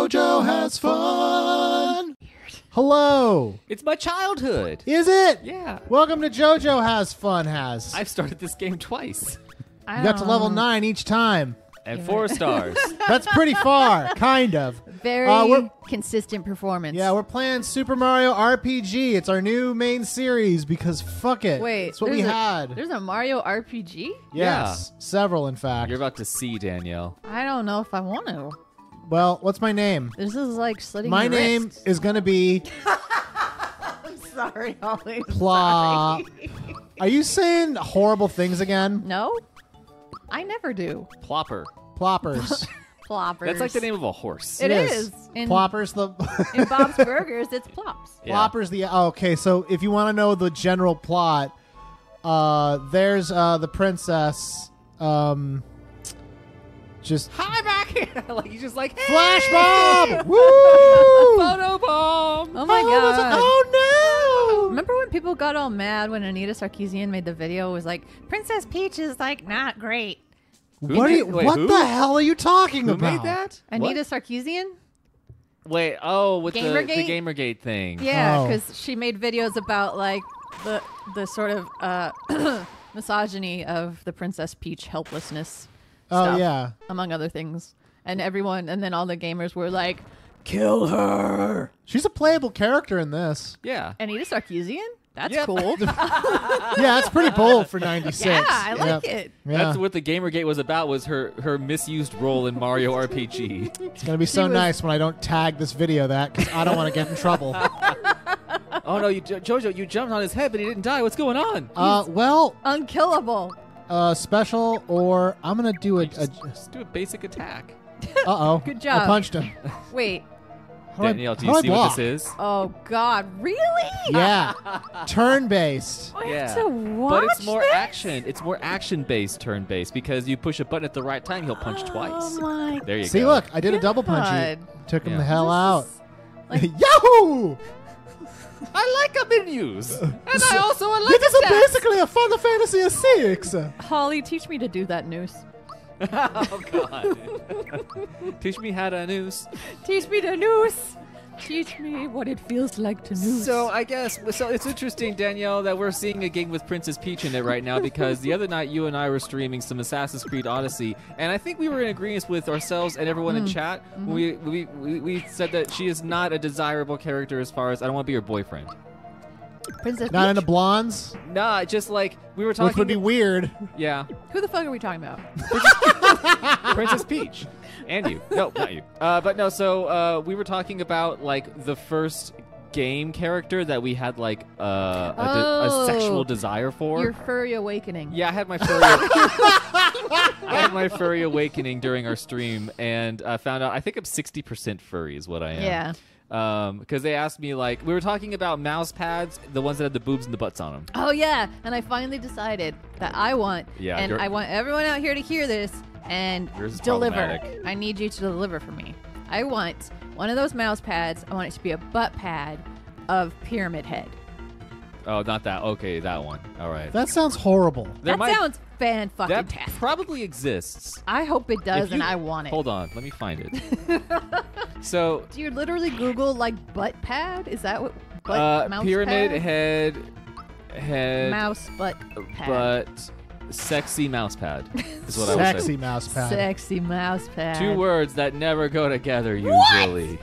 JoJo has fun. Hello. It's my childhood. Is it? Yeah. Welcome to JoJo Has Fun Has. I've started this game twice. You got to level 9 each time. And 4 stars. That's pretty far, kind of. Very consistent performance. Yeah, we're playing Super Mario RPG. It's our new main series because fuck it. Wait, it's what we had. There's a Mario RPG? Yes, several in fact. You're about to see, Danielle. I don't know if I want to. Well, what's my name? This is like slitting My your name wrists. is going to be I'm sorry, Holly. Pla. Are you saying horrible things again? No? I never do. Plopper. Ploppers. Ploppers. That's like the name of a horse. It is. In Ploppers the in Bob's Burgers, it's Plops. Yeah. Ploppers the okay, so if you want to know the general plot, there's the princess just Hi back here. Like he's just like, hey! flash bomb. Woo! Photo bomb. Oh my god. Oh no! Remember when people got all mad when Anita Sarkeesian made the video? It was like, Princess Peach is like not great. What Wait, what who? the hell are you talking Who about? made that? Anita Sarkeesian? Wait, with the Gamergate? Gamergate thing. Yeah, Oh. because she made videos about like the sort of misogyny of the Princess Peach helplessness. Oh stuff, yeah. among other things. And then all the gamers were like, kill her. She's a playable character in this. Yeah. Anita Sarkeesian? That's Yep. cool. Yeah, it's pretty bold for 96. Yeah, I like Yep. it. Yeah. That's what the Gamergate was about, was her misused role in Mario RPG. It's going to be so was- nice when I don't tag this video that because I don't want to get in trouble. Oh no, Jojo, you jumped on his head, but he didn't die. What's going on? Well, Unkillable. special or I'm going to do a... Just do a basic attack. Uh-oh. Good job. I punched him. Wait. Danielle, do how you do see I what block? this is? Oh, God. Really? Yeah. Turn-based. I Yeah. have to watch But it's more this? action. It's more action-based turn-based because you push a button at the right time, he'll punch twice. Oh, my There you See, go. look, I did a double punch. God. Took him Yeah. the hell out. Like- Yahoo! I like a menus. And I also like This is stats. basically a Final Fantasy 6. Holly, teach me to do that noose. Oh, God. Teach me how to noose. Teach me to noose. Teach me what it feels like to noose. So I guess it's interesting, Danielle, that we're seeing a game with Princess Peach in it right now because the other night you and I were streaming some Assassin's Creed Odyssey, and I think we were in agreement with ourselves and everyone in chat. We said that she is not a desirable character as far as I don't want to be her boyfriend. Princess Not Peach? into blondes, Nah, just like we were talking. which would be weird. Yeah, Who the fuck are we talking about? Princess Peach, and you. No, not you. But no. So we were talking about like the first game character that we had like a sexual desire for. Your furry awakening. Yeah, I had my furry. I had my furry awakening during our stream, and I found out I think I'm 60% furry is what I am. Yeah. Because they asked me like we were talking about mouse pads, the ones that have the boobs and the butts on them. Oh, yeah. And I finally decided that I want, Yeah, and you're- I want everyone out here to hear this and Yours is deliver. problematic. I need you to deliver for me. I want one of those mouse pads. I want it to be a butt pad of Pyramid Head. Oh, not that. Okay, that one. All right. That sounds horrible. There That sounds fan-fucking-tastic. That probably exists. I hope it does, If and you- I want it. Hold on, let me find it. So, Do you literally Google, like, butt pad? Is that what mouse pyramid pad? head, Mouse butt pad. but sexy mouse pad is what I would Sexy say. mouse pad. Sexy mouse pad. 2 words that never go together usually.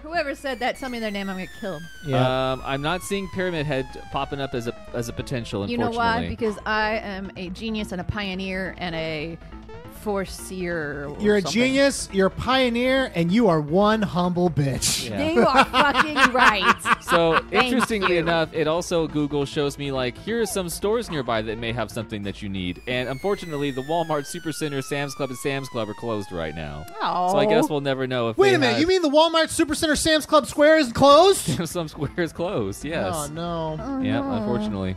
Whoever said that, tell me their name. I'm gonna kill them. Yeah. I'm not seeing pyramid head popping up as a potential. You know Unfortunately, why? Because I am a genius and a pioneer and a foreseer. or You're a something. genius, you're a pioneer, and you are one humble bitch. Yeah. You are fucking right. So Thank interestingly you. enough, it also Google shows me like here are some stores nearby that may have something that you need, and unfortunately, the Walmart Supercenter, Sam's Club, and Sam's Club are closed right now. Oh. So I guess we'll never know if Wait they a minute, have- you mean the Walmart Supercenter Sam's Club Square is closed? some squares closed? Yes. Oh no. Oh, Yeah, no. unfortunately.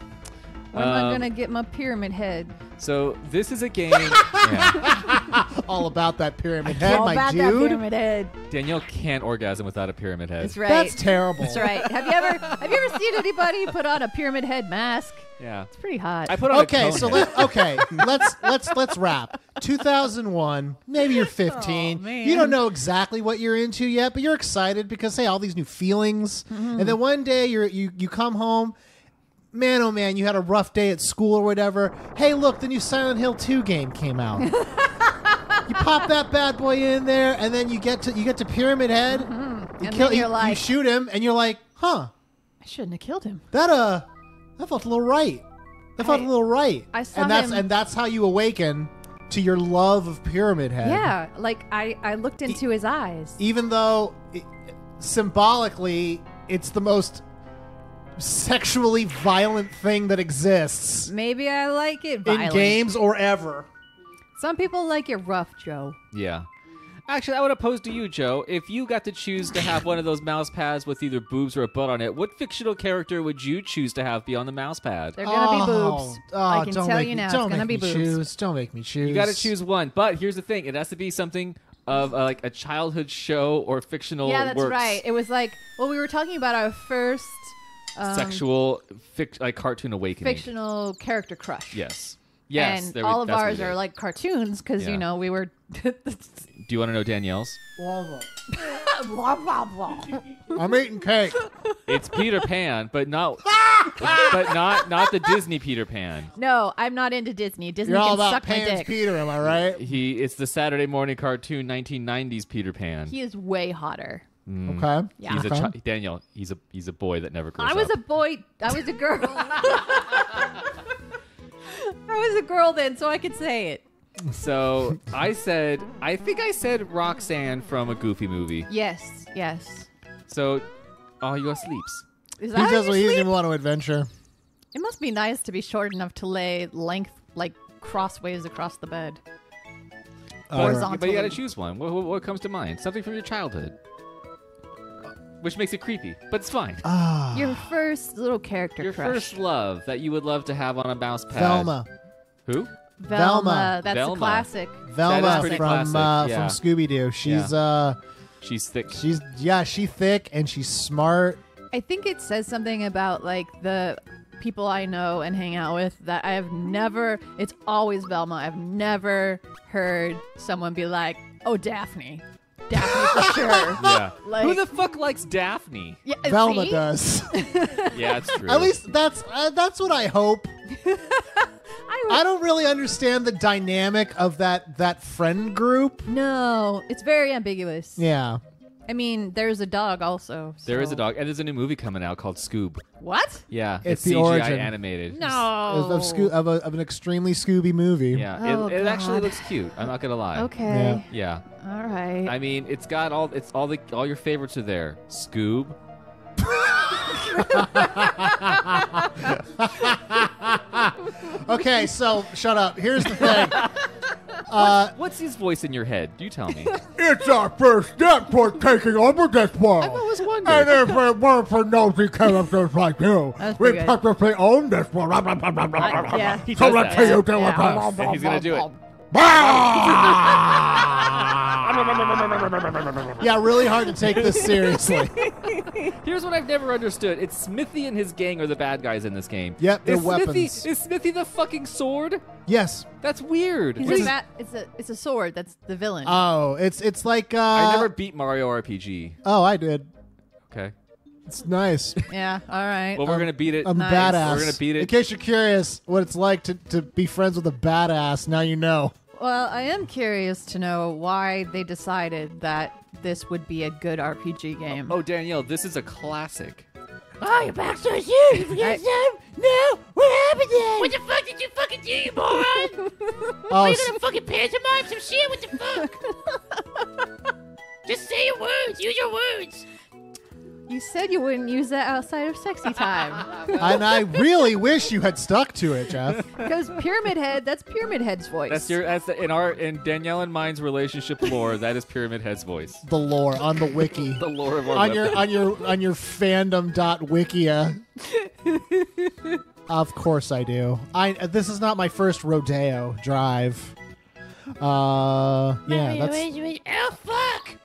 Where am I Um, gonna get my pyramid head? So this is a game. Yeah. all about that pyramid head, All my about that dude. pyramid head. Danielle can't orgasm without a pyramid head. That's right. That's terrible. That's right. Have you ever seen anybody put on a pyramid head mask? Yeah. It's pretty hot. I put on Okay, a cone so head. let's wrap. 2001, maybe you're 15. Oh, man. You don't know exactly what you're into yet, but you're excited because hey, all these new feelings. Mm-hmm. And then one day you come home, man, oh man, you had a rough day at school or whatever. Hey, look, the new Silent Hill 2 game came out. You pop that bad boy in there, and then you get to Pyramid Head. Mm-hmm. You And kill, then you're you like- shoot him, and you're like, huh, I shouldn't have killed him. that felt a little right. That felt a little right. I saw and that's how you awaken to your love of Pyramid Head. Yeah, like I looked into his eyes. Even though symbolically it's the most sexually violent thing that exists Maybe I like it violent. in games or ever. Some people like it rough, Joe. Yeah. Actually, I would oppose to you, Joe. If you got to choose to have one of those mouse pads with either boobs or a butt on it, what fictional character would you choose to have be on the mouse pad? They're gonna be boobs. I can don't tell make you me- now, it's don't gonna make be me boobs. choose. Don't make me choose. You got to choose one. But here's the thing: it has to be something of like a childhood show or fictional. Yeah, that's works. right. It was like, well, we were talking about our first Sexual, like cartoon awakening. fictional character crush. Yes. Yes. And there we- all of that's what ours it are is. like cartoons because Yeah. you know we were. Do you want to know Danielle's? I'm eating cake. It's Peter Pan, but not the Disney Peter Pan. No, I'm not into Disney. Disney You're all can about suck my Pan's dick. Peter, am I right? It's the Saturday morning cartoon 1990s Peter Pan. He is way hotter. Okay. Yeah. He's a Okay. Daniel. He's a boy that never grows I was up. a boy. I was a girl. I was a girl then, so I could say it. So I think I said Roxanne from a Goofy movie. Yes, yes. So, you go sleeps. Is He that how does you what he sleep? doesn't want to adventure. It must be nice to be short enough to lay length, like crossways across the bed. Horizontally. But you got to choose one. What comes to mind? Something from your childhood, which makes it creepy, but it's fine. Your first little character Your crush. first love that you would love to have on a mouse pad. Velma. Who? Velma. That's Velma. a classic. Velma pretty from classic, yeah. Scooby Doo. She's She's thick. she's thick and she's smart. I think it says something about like the people I know and hang out with that I have never. It's always Velma. I've never heard someone be like, "Oh, Daphne, Daphne for sure." Yeah. Like- Who the fuck likes Daphne? Yeah, Velma see? does. Yeah, it's true. At least that's what I hope. I don't really understand the dynamic of that friend group. No, it's very ambiguous. Yeah. I mean, there's a dog also. there is so- a dog, and there's a new movie coming out called Scoob. What? Yeah, It's the CGI origin. animated. No. Of an extremely Scooby movie. Yeah, Oh, it actually God. looks cute. I'm not gonna lie. Okay. Yeah. All right. I mean, it's got all your favorites are there. Scoob. Okay, so shut up. Here's the thing. What's his voice in your head? You tell me. It's our first step toward taking over this world. I've always And wondered. if it weren't for nosy characters like you, That's we pretty good. practically own this world. Yeah. He So does let's that. see you do it. Yeah. And he's gonna do it. Yeah, really hard to take this seriously. Here's what I've never understood. It's Smithy and his gang are the bad guys in this game. Yep, they're is weapons. Smithy, is Smithy the fucking sword? Yes. That's weird. He's What a is- fat, it's a sword. That's the villain. Oh, it's like I never beat Mario RPG. Oh, I did. Okay. It's nice. yeah. All right. Well, we're gonna beat it. I'm Nice. badass. We're gonna beat it. In case you're curious what it's like to be friends with a badass, now you know. Well, I am curious to know why they decided that this would be a good RPG game. Oh, Danielle, this is a classic. Oh, your back's so huge. You forget something? No. What happened then? What the fuck did you fucking do, you moron? Oh, Are you gonna fucking pantomime some shit? What the fuck? Just say your words. Use your words. You said you wouldn't use that outside of sexy time. and I really wish you had stuck to it, Jeff. Because Pyramid Head, that's Pyramid Head's voice. In Danielle and mine's relationship lore. That is Pyramid Head's voice. The lore on the wiki. The lore of our on weapon. your fandom.wikia. Of course I do. This is not my first rodeo drive. Yeah, that's. Oh, fuck!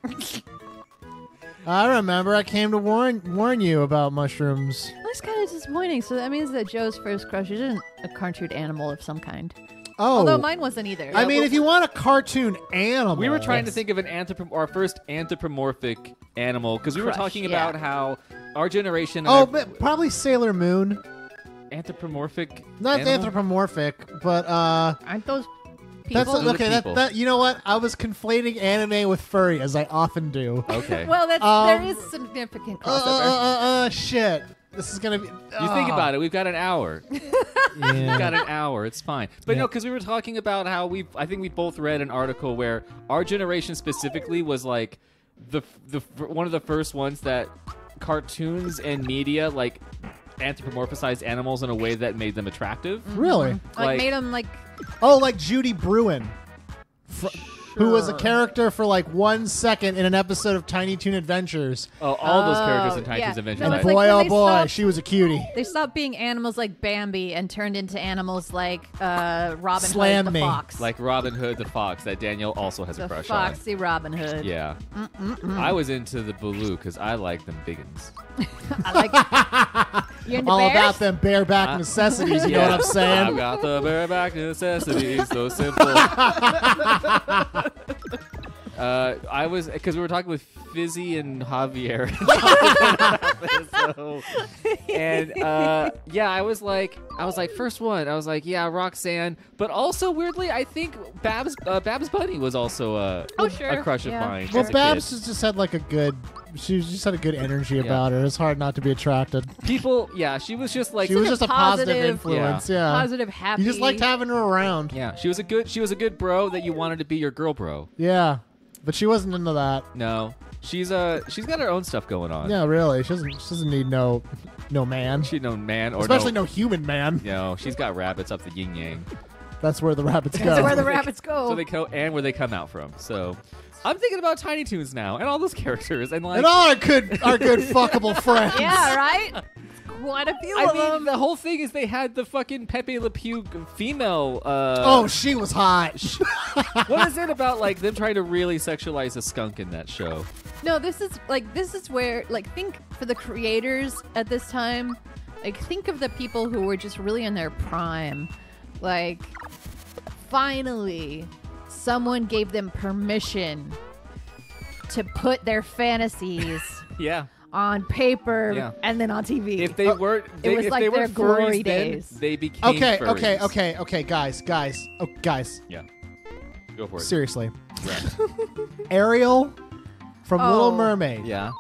I remember. I came to warn you about mushrooms. That's kind of disappointing. So that means that Joe's first crush isn't a cartoon animal of some kind. Oh, Although mine wasn't either. I mean, if you want a cartoon animal, We were trying to think of our first anthropomorphic animal because we were Crush, talking yeah. about how our generation. Oh, but probably Sailor Moon. Anthropomorphic. Not animal? anthropomorphic, but Aren't those people? that's Those are okay. people. That you know what? I was conflating anime with furry, as I often do. Okay. Well, that's, there is significant crossover. Shit. This is gonna be. You think about it. We've got an hour. We've got an hour. It's fine. But no, because we were talking about how I think we both read an article where our generation specifically was like the one of the first ones that cartoons and media like anthropomorphized animals in a way that made them attractive. Really? Like made them like Oh, like Judy Bruin, who was a character for like 1 second in an episode of Tiny Toon Adventures. Oh, all those characters in Tiny yeah. Toons Adventures. No, And it's like boy, when oh they boy, stopped- she was a cutie. they stopped being animals like Bambi and turned into animals like Robin Slam Hood the me. fox. Like Robin Hood the fox that Daniel also has the a crush foxy Robin Hood. on. Yeah. I was into the Baloo because I like them biggins. I like You're into All bears? about them bareback necessities. You know what I'm I've saying? got the bareback necessities, so simple. I was because we were talking with Fizzy and Javier, yeah, I was like, first one, I was like, yeah, Roxanne, but also weirdly, I think Babs Bunny was also a crush of mine. Well, as a Babs kid. just had like a good. She just had a good energy about her. It's hard not to be attracted. People, yeah, she was just like She was just a positive positive- influence. Yeah. Positive, happy. You just liked having her around. yeah, she was a good bro that you wanted to be your girl bro. Yeah. But she wasn't into that. No, she's got her own stuff going on. Yeah, really. She doesn't need no man. She no man or Especially no human man. No, she's got rabbits up the yin yang. That's where the rabbits go. That's where the rabbits go. So they and where they come out from. So I'm thinking about Tiny Toons now and all those characters and like and all our good fuckable friends. yeah, right? Quite a few I of mean, them. the whole thing is they had the fucking Pepe Le Pew female. Oh, she was hot. What is it about like them trying to really sexualize a skunk in that show? No, this is where think for the creators at this time, like think of the people who were just really in their prime. Like finally someone gave them permission to put their fantasies Yeah. on paper Yeah. and then on TV. If they weren't, it was if like they their were glory furries then, days. they became furries. Okay, guys. Oh, guys. Yeah. Go for it. Seriously. Yeah. Ariel from Little Oh. Mermaid. Yeah.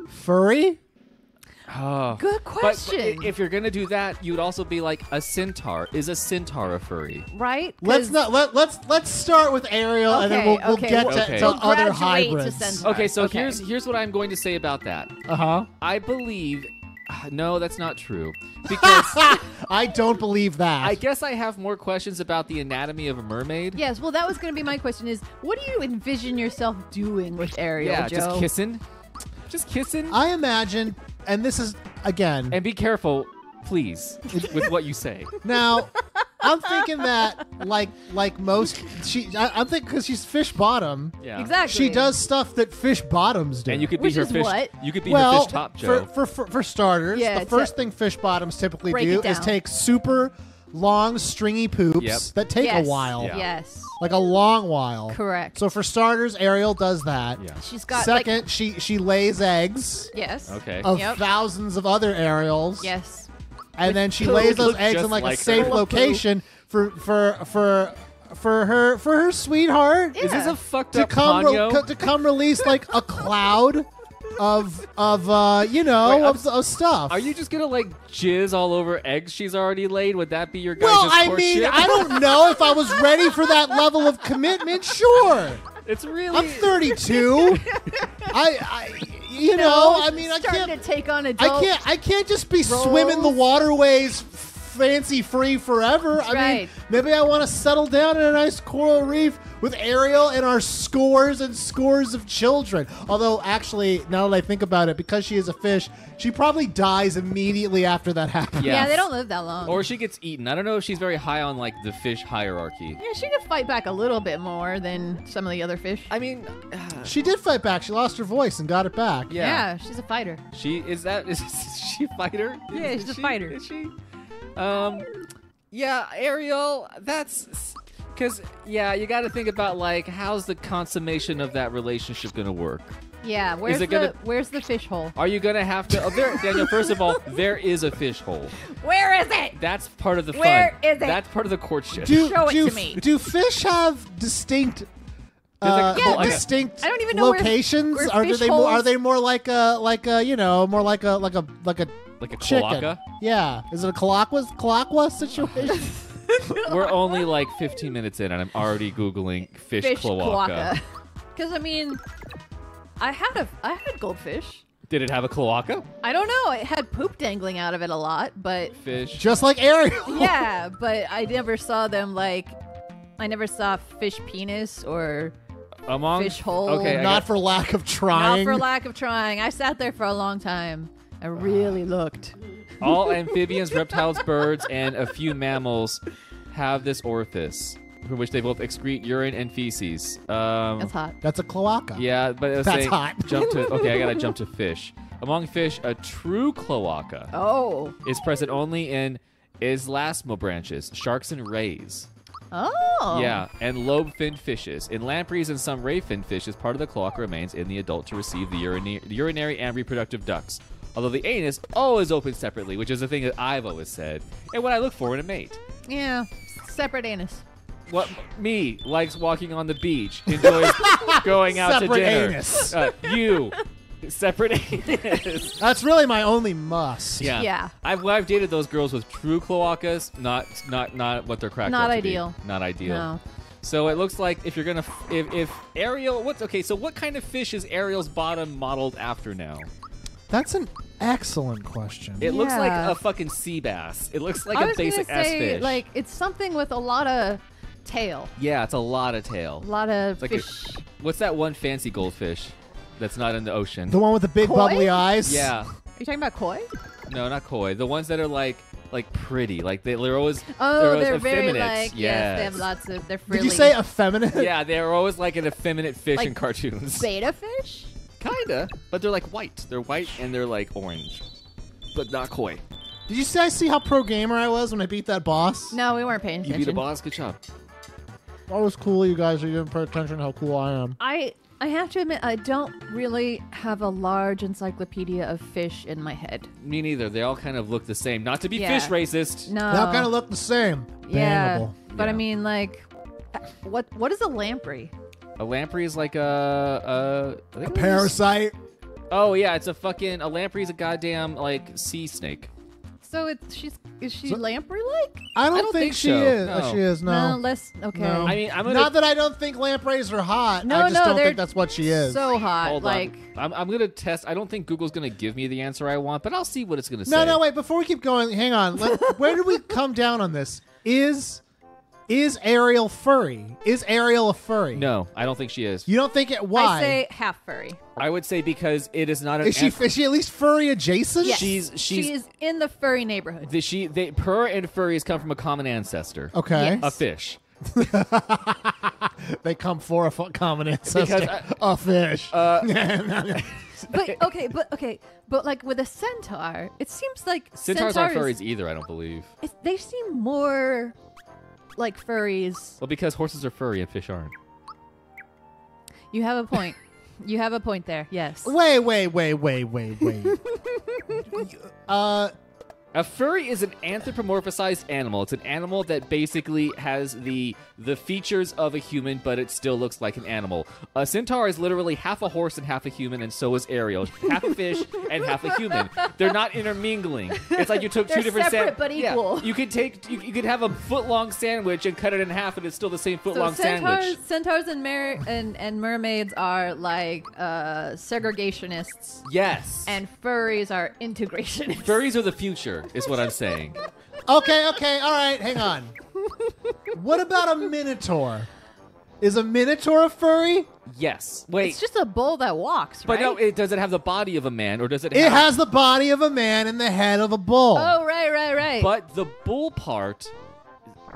Furry? Oh. Good But question. if you're gonna do that, you'd also be like a centaur. Is a centaur a furry? Right? Let's 'Cause- let's start with Ariel and then we'll okay, get we'll- to, Okay. to we'll other graduate to hybrids. centaur. Okay, so Okay. here's what I'm going to say about that. Uh-huh. I believe. No, that's not true. Because I don't believe that. I guess I have more questions about the anatomy of a mermaid. Yes, well, that was going to be my question is, what do you envision yourself doing with Ariel, Yeah, Joe? just kissing. Just kissing. I imagine, and this is, again, And be careful, please, with what you say. now, I'm thinking that, like most, I'm thinking because she's fish bottom, Yeah. Exactly. she does stuff that fish bottoms do. And you could be Which her is fish. what? You could be well, her fish top, Joe. for starters, Yeah, the first thing fish bottoms typically Break do it is down. take super long, stringy poops Yep. that take Yes. a while, Yeah. Yes. like a long while. Correct. So for starters, Ariel does that. Yeah. She's got Second, like, she lays eggs yes. Okay. of Yep. thousands of other Ariels. Yes. And then she poop. lays those Look eggs just in like like a safe her. location for her sweetheart Is this Yeah. a fucked to up come Ponyo? to come release like a cloud of Wait, of stuff. Are you just gonna like jizz all over eggs she's already laid? Would that be your guys' Well, I mean, courtship? I don't know if I was ready for that level of commitment. Sure, It's really. I'm 32. I I No, I mean, I starting can't. to take on adult. I can't just be swimming the waterways fancy free forever. I mean, right. maybe I want to settle down in a nice coral reef with Ariel and our scores and scores of children. Although, actually, now that I think about it, because she is a fish, she probably dies immediately after that happens. Yeah, they don't live that long. Or she gets eaten. I don't know if she's very high on like the fish hierarchy. yeah, she could fight back a little bit more than some of the other fish. I mean, She did fight back. She lost her voice and got it back. yeah. She's a fighter. She is she a fighter? Yeah, she's a fighter. Is she? Yeah, Ariel. That's because you got to think about like how's the consummation of that relationship gonna work. Yeah, Is it gonna- where's the fish hole? Are you gonna have to? Daniel. First of all, there is a fish hole. Where is it? That's part of the fun. Where is it? That's part of the courtship. Show it to me. Do fish have distinct? There's Yeah, there's- distinct I don't even know where- locations. where Are fish they more? Are holes- they more like a more like a like a chicken? cloaca. Yeah. Is it a cloaca situation? We're only like 15 minutes in, and I'm already googling fish cloaca. Because I mean, I had goldfish. Did it have a cloaca? I don't know. It had poop dangling out of it a lot, but Fish. Just like Ariel. yeah, but I never saw them like. I never saw fish penis or Among fish hole. Okay, I Not got- for lack of trying. not for lack of trying. I sat there for a long time. I really looked. all amphibians, reptiles, birds, and a few mammals have this orifice, from which they both excrete urine and feces. That's hot. That's a cloaca. Yeah, but it was That's saying hot. Jump to okay. I gotta jump to fish. Among fish, a true cloaca Oh. is present only in elasmobranchs, sharks and rays. Oh. Yeah, and lobe-finned fishes. In lampreys and some ray-finned fishes, part of the cloaca remains in the adult to receive the urinary and reproductive ducts. Although the anus always opens separately, which is a thing that I've always said, and what I look for in a mate. Yeah. Separate anus. What me likes walking on the beach, enjoys going out Separate to dinner. anus. You, separate anus. That's really my only must. Yeah. Yeah. I've dated those girls with true cloacas, not what they're cracked Not up to be. ideal. Not ideal. No. So it looks like if you're gonna if Ariel, so what kind of fish is Ariel's bottom modeled after now? That's an excellent question. It looks like Yeah. a fucking sea bass. It looks like I a was basic gonna ass say, fish. like, it's something with a lot of tail. Yeah, it's a lot of tail. A lot of It's like fish. what's that one fancy goldfish that's not in the ocean? The one with the big Koi? bubbly eyes. Yeah. Are you talking about koi? No, not koi. The ones that are like pretty. Like they're always Oh, always they're very effeminate. like yes, they have lots of. They're frilly. Did you say effeminate? Yeah, they're always like an effeminate fish Like in cartoons. beta fish? Kinda, but they're like white. They're white and they're like orange, but not koi. Did you see how pro gamer I was when I beat that boss? No, we weren't paying You attention. beat a boss. Good job. That was cool, you guys. You didn't pay attention to how cool I am. I have to admit, I don't really have a large encyclopedia of fish in my head. Me neither. They all kind of look the same. Not to be Yeah. fish racist. No. They all kind of look the same. Yeah, Bannable. but I Yeah. mean, like, what is a lamprey? A lamprey is like I think it was- Parasite. Oh yeah, it's a lamprey is a goddamn like sea snake. So is she lamprey-like? I don't don't think think she so. is. No. She is, no. less. Okay. No. I mean, I'm gonna Not that I don't think lampreys are hot. No, I just no, don't they're think that's what she is. So hot. hold like, on. I'm gonna test. I don't think Google's gonna give me the answer I want, but I'll see what it's gonna say. No, wait. Before we keep going, hang on. Where did we come down on this? Is Ariel furry? Is Ariel a furry? No, I don't think she is. You don't think it? Why? I say half furry. I would say because it is not an. Is she at least furry adjacent? Yes. She's she is in the furry neighborhood. her and furries come from a common ancestor. Okay. Yes. A fish. They come for a common ancestor. Because a fish. But like with a centaur, it seems like Centaurs aren't centaurs- furries either. I don't believe. They seem more like furries. Well, because horses are furry and fish aren't. You have a point. You have a point there. Yes. wait. A furry is an anthropomorphized animal. It's an animal that basically has the features of a human, but it still looks like an animal. A centaur is literally half a horse and half a human, and so is Ariel. Half a fish and half a human. They're not intermingling. It's like you took They're two different separate but Yeah. equal. You could have a foot-long sandwich and cut it in half, and it's still the same foot-long sandwich. Centaurs and mermaids are like segregationists, Yes. and furries are integrationists. Furries are the future, is what I'm saying. Okay, all right, hang on. What about a minotaur? Is a minotaur a furry? Yes. Wait. It's just a bull that walks, but right? no, does it have the body of a man, or does it? It has the body of a man and the head of a bull. Oh, right. But the bull part,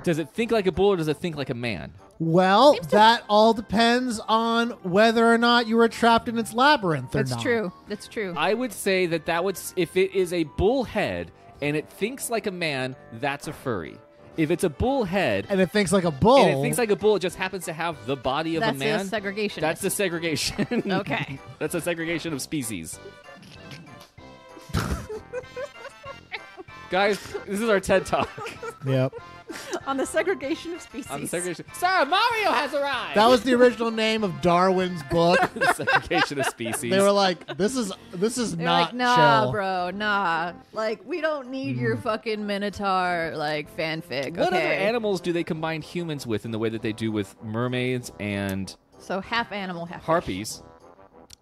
does it think like a bull or does it think like a man? Well, that all depends on whether or not you were trapped in its labyrinth or That's not. true. That's true. I would say that would, if it is a bull head and it thinks like a man, that's a furry. If it's a bull head And it thinks like a bull. and it thinks like a bull, it just happens to have the body of That's a man. a segregation. That's the segregation. Okay. That's a segregation of species. Guys, this is our TED Talk. Yep. on the segregation of species. On the segregation. Sir, Mario has arrived! That was the original name of Darwin's book. The segregation of species. They were like, this is They're not like, nah, chill. bro, nah. Like, we don't need your fucking Minotaur, like, fanfic. What okay? other animals do they combine humans with in the way that they do with mermaids and So half animal, half fish. harpies?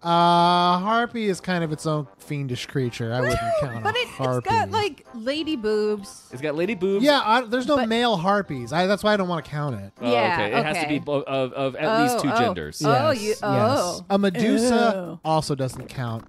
Harpy is kind of its own fiendish creature. I wouldn't count But a it's harpy. got, like, lady boobs. It's got lady boobs. yeah, there's no But- male harpies. That's why I don't want to count it. Oh, Yeah, okay. It has to okay. be of at least two genders. Oh, Yes, oh. yes. A Medusa Ew. also doesn't count.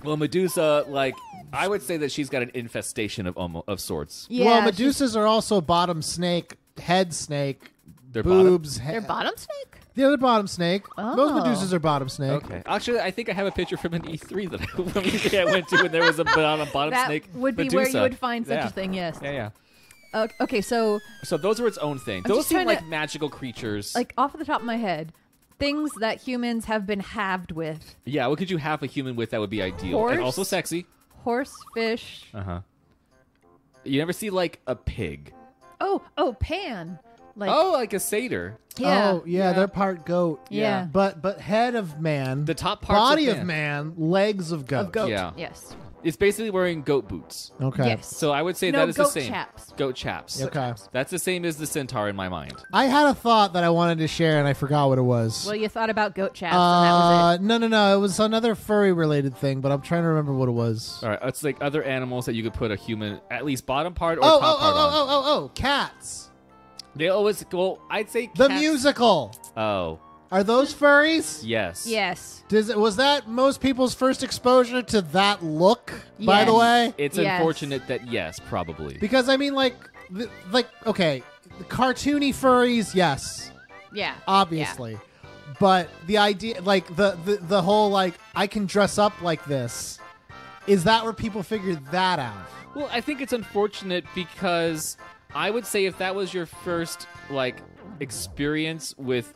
Well, Medusa, like, I would say that she's got an infestation of sorts. Yeah, well, she's- Medusas are also bottom snake, head snake, They're boobs. They're bottom snake? The other bottom snake. Oh. Most Medusas are bottom snake. Okay. Actually, I think I have a picture from an E3 that I went to when there was a bottom That snake. would be Medusa. where you would find such Yeah. a thing, yes. Yeah. Okay, so, So those were its own thing. I'm Those just seem trying like to- magical creatures. like, off the top of my head, things that humans have been halved with. Yeah, what could you have a human with that would be ideal? Horse? And also sexy. Horse, fish. Uh-huh. You never see, like, a pig. Oh, Pan. Like, Oh, like a satyr. yeah. Oh, yeah, they're part goat. Yeah. But head of man, The top parts body of of man, legs of goat. Of goat. Yeah. Yes. It's basically wearing goat boots. Okay. Yes. So I would say No, that is the goat same. chaps. Goat chaps. Okay. That's the same as the centaur in my mind. I had a thought that I wanted to share and I forgot what it was. Well, you thought about goat chaps, and that was it. No. It was another furry related thing, but I'm trying to remember what it was. All right, it's like other animals that you could put a human, at least bottom part or Oh, top part on. cats. They always go. I'd say The cats- musical. Oh, Are those furries? yes. Yes. Was that most people's first exposure to that look, by the Yes. way? It's Yes. unfortunate that yes, probably. Because, I mean, okay, the cartoony furries, yes, Yeah. obviously. But the idea, like, the whole, like, I can dress up like this, is that where people figured that out? Well, I think it's unfortunate because I would say if that was your first like experience with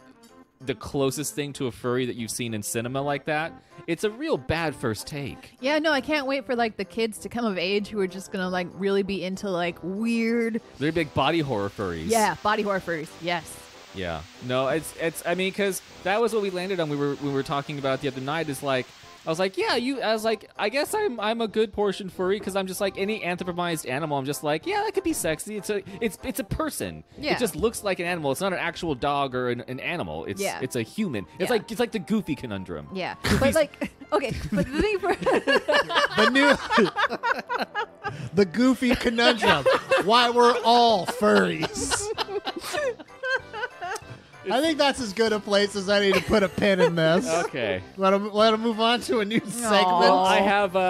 the closest thing to a furry that you've seen in cinema like that, it's a real bad first take. Yeah, no, I can't wait for, like, the kids to come of age who are just gonna, like, really be into, like, weird... They're big body horror furries. Yeah, body horror furries. Yes. Yeah. No, it's I mean, because that was what we landed on. We were talking about the other night. Is like I was like, yeah, I was like, I guess I'm a good portion furry because I'm just like any anthropomized animal. I'm just like, yeah, that could be sexy. It's a person. Yeah. It just looks like an animal. It's not an actual dog or an animal. It's Yeah. it's a human. It's Yeah. like the Goofy conundrum. Yeah. But, like, okay, but the thing for... The new, the goofy conundrum. Why we're all furries. I think that's as good a place as any to put a pin in this. Okay. Let him move on to a new segment. Aw.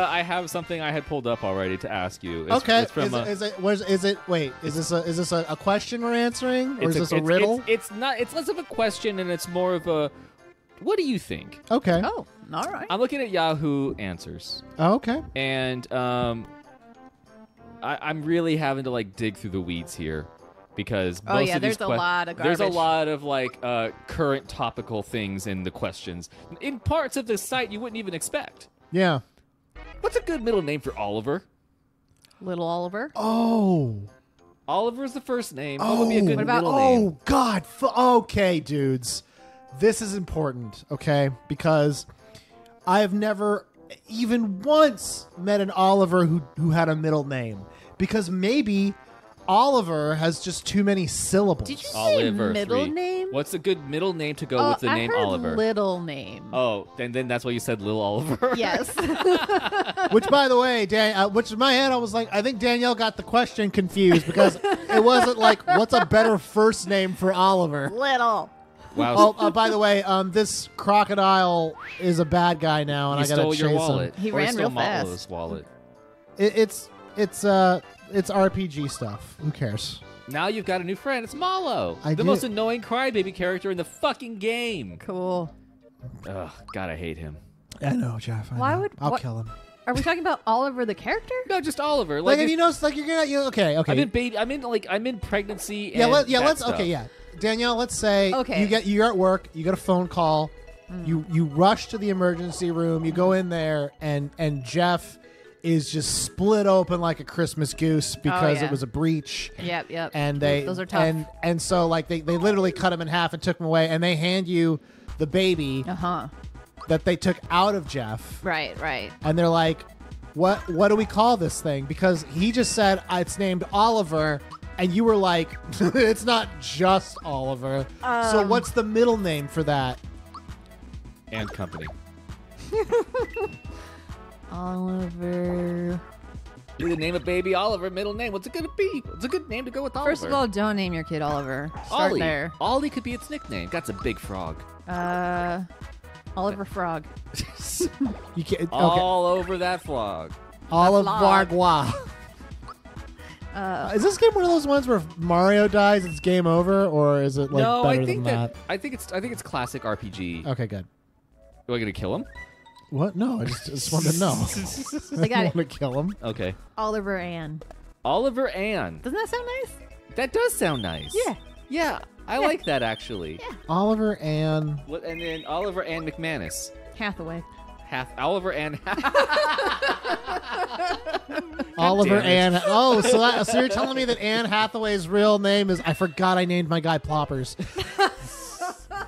I have something I had pulled up already to ask you. Okay. It's from Is this a question we're answering, or is this a riddle? It's not. It's less of a question, and it's more of a. What do you think? Okay. Oh, all right. I'm looking at Yahoo Answers, Okay. and I'm really having to like dig through the weeds here because Oh, most yeah, of these there's a lot of there's a garbage. lot of like current topical things in the questions in parts of the site you wouldn't even expect. Yeah. What's a good middle name for Oliver? Little Oliver. Oh. Oliver's the first name. What would be a good What about- middle name? Oh God. Okay, dudes. This is important. Okay, because I have never even once met an Oliver who had a middle name. Because maybe Oliver has just too many syllables. Did you say Oliver, middle 3. name? What's a good middle name to go with the name I heard Oliver? Little name. Oh, then that's why you said Lil Oliver. Yes. Which, by the way, which in my head I was like, I think Danielle got the question confused because it wasn't like, what's a better first name for Oliver? Little. Wow. Oh, by the way, this crocodile is a bad guy now, and He I gotta stole chase your him. wallet. He Or ran stole real fast. Malo's wallet. It's RPG stuff. Who cares? Now you've got a new friend. It's Malo, I the did. most annoying crybaby character in the fucking game. Cool. Ugh, God, I hate him. I know, Jeff. I Why know. would- I'll what- kill him? Are we talking about Oliver the character? No, just Oliver. Like, if if- you know, like you're gonna, okay. I'm in baby. I'm in pregnancy. Yeah, and let's. that stuff. Okay, yeah. Danielle, let's say Okay. you're at work. You get a phone call. You rush to the emergency room. You go in there, and Jeff is just split open like a Christmas goose because yeah. it was a breach. Yep. And those are tough. And so like they literally cut him in half and took him away, and they hand you the baby that they took out of Jeff. Right. And they're like, what do we call this thing? Because he just said it's named Oliver, and you were like, it's not just Oliver. So what's the middle name for that? And company. Oliver. You're the name of baby Oliver. Middle name. What's it gonna be? What's a good name to go with Oliver? First of all, don't name your kid Oliver. Start Ollie. there. Ollie could be its nickname. That's a big frog. Oliver Frog. You can't. Okay. All over that frog. Olive Flog. Vargois. Is this game one of those ones where if Mario dies, it's game over, or is it like no, better I think than that? I think it's classic RPG. Okay, good. Am I gonna kill him? What? No, I just wanted to know. I got I it. want to kill him. Okay. Oliver Ann. Oliver Ann. Doesn't that sound nice? That does sound nice. Yeah. Yeah, I like that actually. Yeah. Oliver and And then Oliver Ann McManus. Hathaway. Oliver Ann. Oliver damn it. Ann. Oh, so you're telling me that Anne Hathaway's real name is? I forgot I named my guy Ploppers.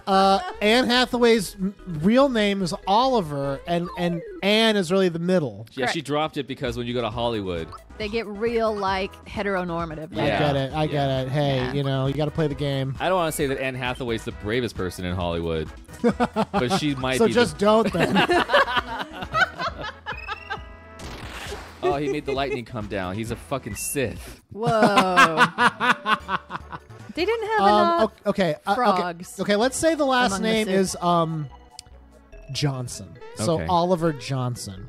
Anne Hathaway's real name is Oliver, and Anne is really the middle. Yeah, Correct. she dropped it because when you go to Hollywood, They get real, like, heteronormative. Yeah. I get it. I get it. Hey, Yeah. you know, you got to play the game. I don't want to say that Anne Hathaway's the bravest person in Hollywood, but she might So be. just don't then. Oh, he made the lightning come down. He's a fucking Sith. Whoa. They didn't have enough. Okay. frogs Okay. Let's say the last among the name Sith. is Johnson. So Okay. Oliver Johnson.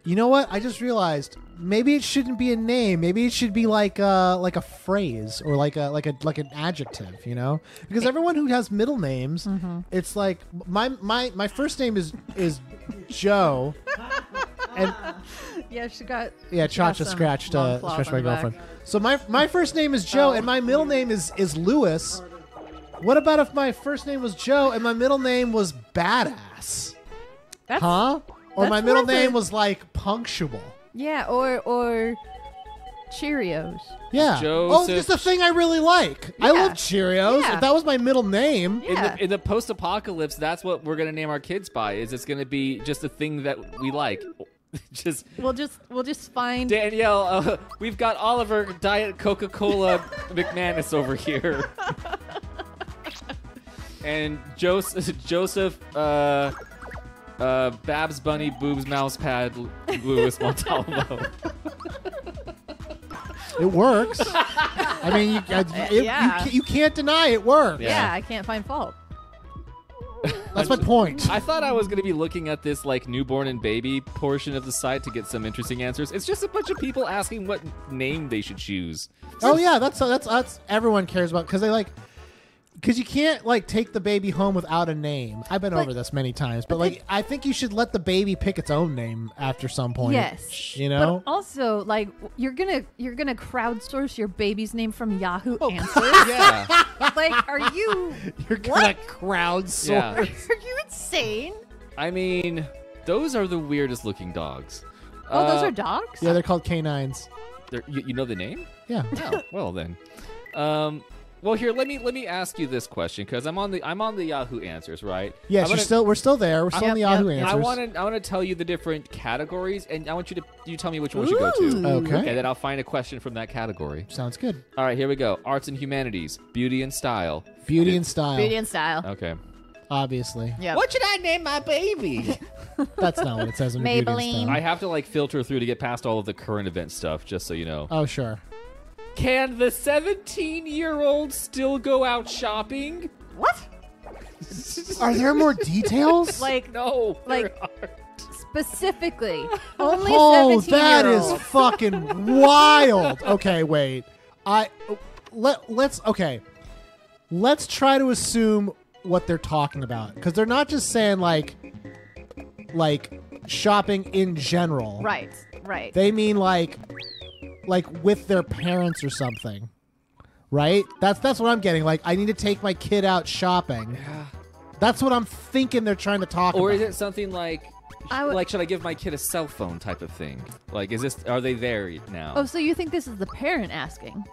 You know what? I just realized maybe it shouldn't be a name. Maybe it should be like a phrase or like an adjective. You know, because everyone who has middle names, it's like my first name is Joe, and Yeah, she got. Chacha some scratched long claws my on the back. girlfriend. So my first name is Joe, and my middle name is Lewis. What about if my first name was Joe and my middle name was Badass? That's, Huh? Or that's my middle worth name it. was like Punctual. Yeah, or Cheerios. Yeah. Joseph- Oh, it's the thing I really like. I Yeah. love Cheerios. Yeah. If that was my middle name. Yeah. In the post-apocalypse, that's what we're gonna name our kids by. Is it's gonna be just a thing that we like. Just We'll just find. Danielle, we've got Oliver Diet Coca-Cola McManus over here, and Joseph Babs Bunny Boobs Mousepad Lewis Montalvo. It works. I mean, Yeah. you can't deny it works. Yeah, I can't find fault. That's my point. I thought I was going to be looking at this like newborn and baby portion of the site to get some interesting answers. It's just a bunch of people asking what name they should choose. Oh yeah, that's everyone cares about because because you can't like take the baby home without a name. I've been over this many times, but like I think you should let the baby pick its own name after some point. Yes, you know. But also, like, you're gonna crowdsource your baby's name from Yahoo Answers. Yeah. Like, are you You're gonna crowdsource. Yeah. are you insane? I mean, those are the weirdest looking dogs. Oh, those are dogs. Yeah, they're called canines. You know the name? Yeah. Oh, well then. Well, here, let me ask you this question because I'm on the Yahoo Answers, right? Yes, we're still there. We're still in the Yahoo Answers. I want to tell you the different categories, and I want you tell me which one you go to. Okay. Okay, then I'll find a question from that category. Sounds good. All right, here we go. Arts and humanities, beauty and style. Beauty and style. Beauty and style. Okay. Obviously. Yeah. What should I name my baby? That's not what it says in the beauty and Maybelline. style. I have to like filter through to get past all of the current event stuff, just so you know. Oh, sure. Can the 17-year-old still go out shopping? What? Are there more details? Like, No. Like- there aren't. specifically, only Oh, 17-year-olds. that is fucking wild. Okay, wait. Let's try to assume what they're talking about, because they're not just saying like shopping in general. Right. They mean like with their parents or something. Right? That's what I'm getting. Like, I need to take my kid out shopping. Yeah. That's what I'm thinking they're trying to talk about. Or is it something like, I should I give my kid a cell phone type of thing? Like, are they there now? Oh, so you think this is the parent asking?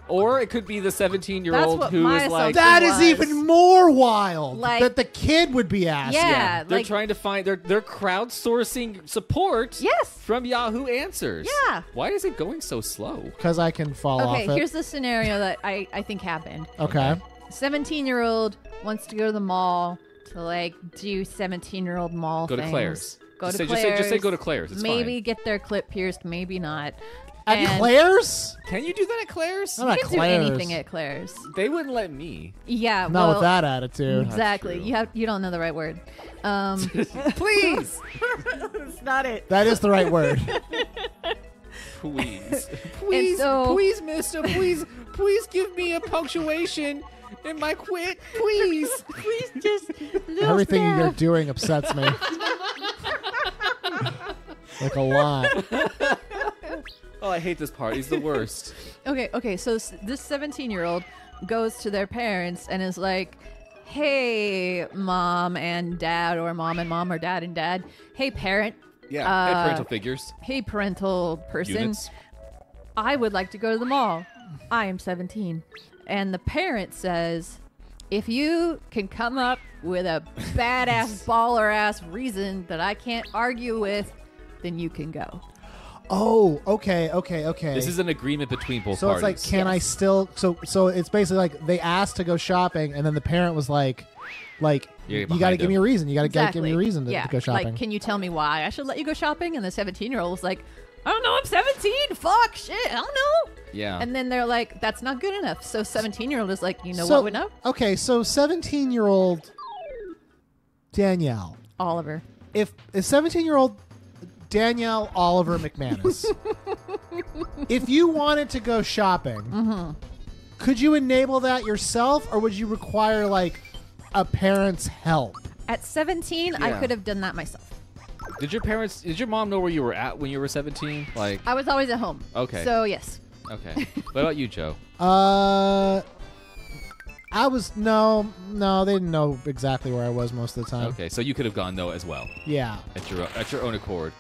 Or it could be the 17-year-old That's what who my is like, That is was. even more wild. Like- that the kid would be asking. Yeah, they're like, trying to find, they're crowdsourcing support Yes. from Yahoo Answers. Yeah. Why is it going so slow? Because I can fall off Okay, it. here's the scenario that I think happened. Okay. 17-year-old wants to go to the mall to like do 17-year-old mall Go to things. Claire's. Go Just to say- Claire's. just say go to Claire's. It's maybe fine. get their clip pierced, maybe not. At And Claire's? Can you do that at Claire's? Not you at can Claire's. do anything at Claire's. They wouldn't let me. Yeah, Not well, with that attitude. exactly. true. You don't know the right word. Please. That's not it. That is the right word. Please. Please, please, mister, please give me a punctuation in my quit, please. Please just Everything you're doing upsets me. Like a lot. Oh, I hate this part. He's the worst. Okay. So this 17-year-old goes to their parents and is like, "Hey, mom and dad, or mom and mom, or dad and dad. Hey, parent. Yeah. Hey, parental figures. Hey, parental person. Units. I would like to go to the mall. I am 17." And the parent says, "If you can come up with a badass baller ass reason that I can't argue with, then you can go." Oh, okay. This is an agreement between both So it's parties. like, can I still? So it's basically like they asked to go shopping, and then the parent was like, Yeah, you behind got to give him. me a reason. You got to Exactly. give me a reason to go shopping. Like, can you tell me why I should let you go shopping? And the 17-year-old was like, "I don't know, I'm 17. Fuck, shit, I don't know." Yeah. And then they're like, "That's not good enough." So 17-year-old is like, "You know So- what would know? Okay, so 17-year-old Danielle, Oliver." if 17-year-old Danielle Oliver McManus, if you wanted to go shopping, could you enable that yourself, or would you require like a parent's help? At 17, I Yeah. could have done that myself. Did your mom know where you were at when you were 17? Like, I was always at home. Okay. So, yes. okay. What about you, Joe? I was no, they didn't know exactly where I was most of the time. Okay, so you could have gone no as well Yeah, at your own accord.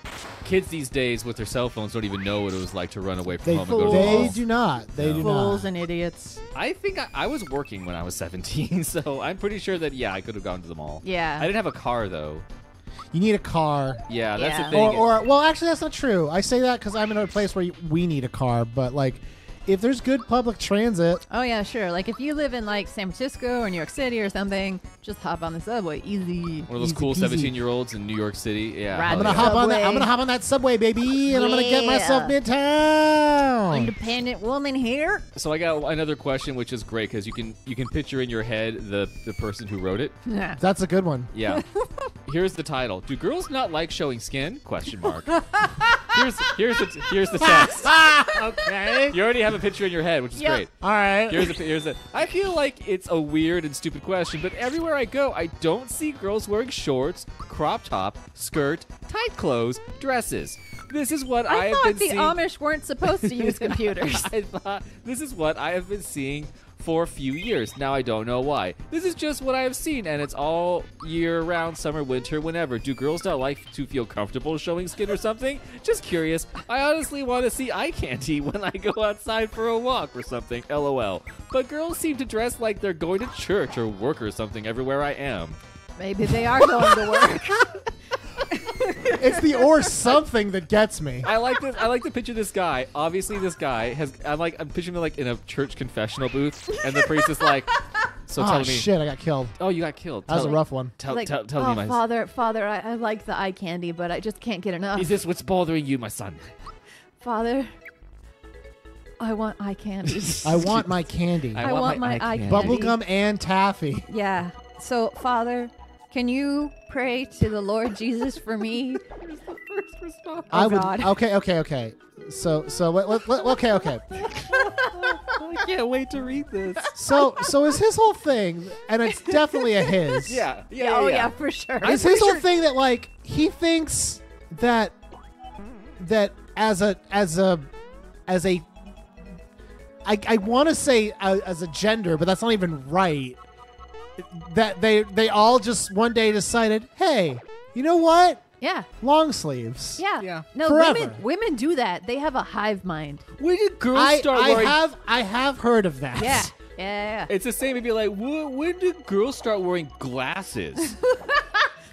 Kids these days with their cell phones don't even know what it was like to run away from home and go to the they mall. do not. They do Fools not. and idiots. I think I was working when I was 17, so I'm pretty sure that I could have gone to the mall. Yeah. I didn't have a car though. You need a car. Yeah, that's Yeah. the thing. Or well, actually, that's not true. I say that because I'm in a place where we need a car. But like, if there's good public transit, Oh, yeah, sure. Like, if you live in, like, San Francisco or New York City or something, just hop on the subway. Easy. One of those Easy cool peasy. 17-year-olds in New York City. Yeah, Ride hell I'm gonna yeah. hop on that. Subway. I'm gonna hop on that subway, baby, and I'm gonna get Yeah. myself midtown. Independent woman here. So I got another question, which is great because you can picture in your head the person who wrote it. Yeah. That's a good one. Yeah. Here's the title. Do girls not like showing skin? Question mark. Here's the text. Okay. You already have a picture in your head, which is Yep. great. All right. Here's the. I feel like it's a weird and stupid question, but everywhere I go, I don't see girls wearing shorts, crop top, skirt, tight clothes, dresses. This is what I I have thought been the seeing. Amish weren't supposed to use computers. I thought this is what I have been seeing for a few years. Now I don't know why. This is just what I have seen, and it's all year round, summer, winter, whenever. Do girls not like to feel comfortable showing skin or something? Just curious. I honestly want to see eye candy when I go outside for a walk or something. LOL. But girls seem to dress like they're going to church or work or something everywhere I am. Maybe they are going to work. It's the or something that gets me. I like this. I like to picture this guy. Obviously, this guy has. I'm picturing him like in a church confessional booth, and the priest is like, "So tell Oh me." shit! I got killed. Oh, you got killed. That was a rough one. Tell Like, me, my Father, I like the eye candy, but I just can't get enough. Is this what's bothering you, my son? Father, I want eye candy. I want my candy. I want my eye candy. Bubblegum and taffy. Yeah. So, Father, can you pray to the Lord Jesus for me? I Oh, would. God. Okay. So okay. I can't wait to read this. So is his whole thing, and it's definitely a his. Yeah. Oh, yeah, for sure. Is his whole thing that like he thinks that as a I want to say as a gender, but that's not even right. That they all just one day decided, hey, you know what? Yeah. Long sleeves. Yeah. Yeah. No, Forever. women do that. They have a hive mind. When did girls I start wearing? have heard of that. Yeah. It's the same. It'd be like, when did girls start wearing glasses?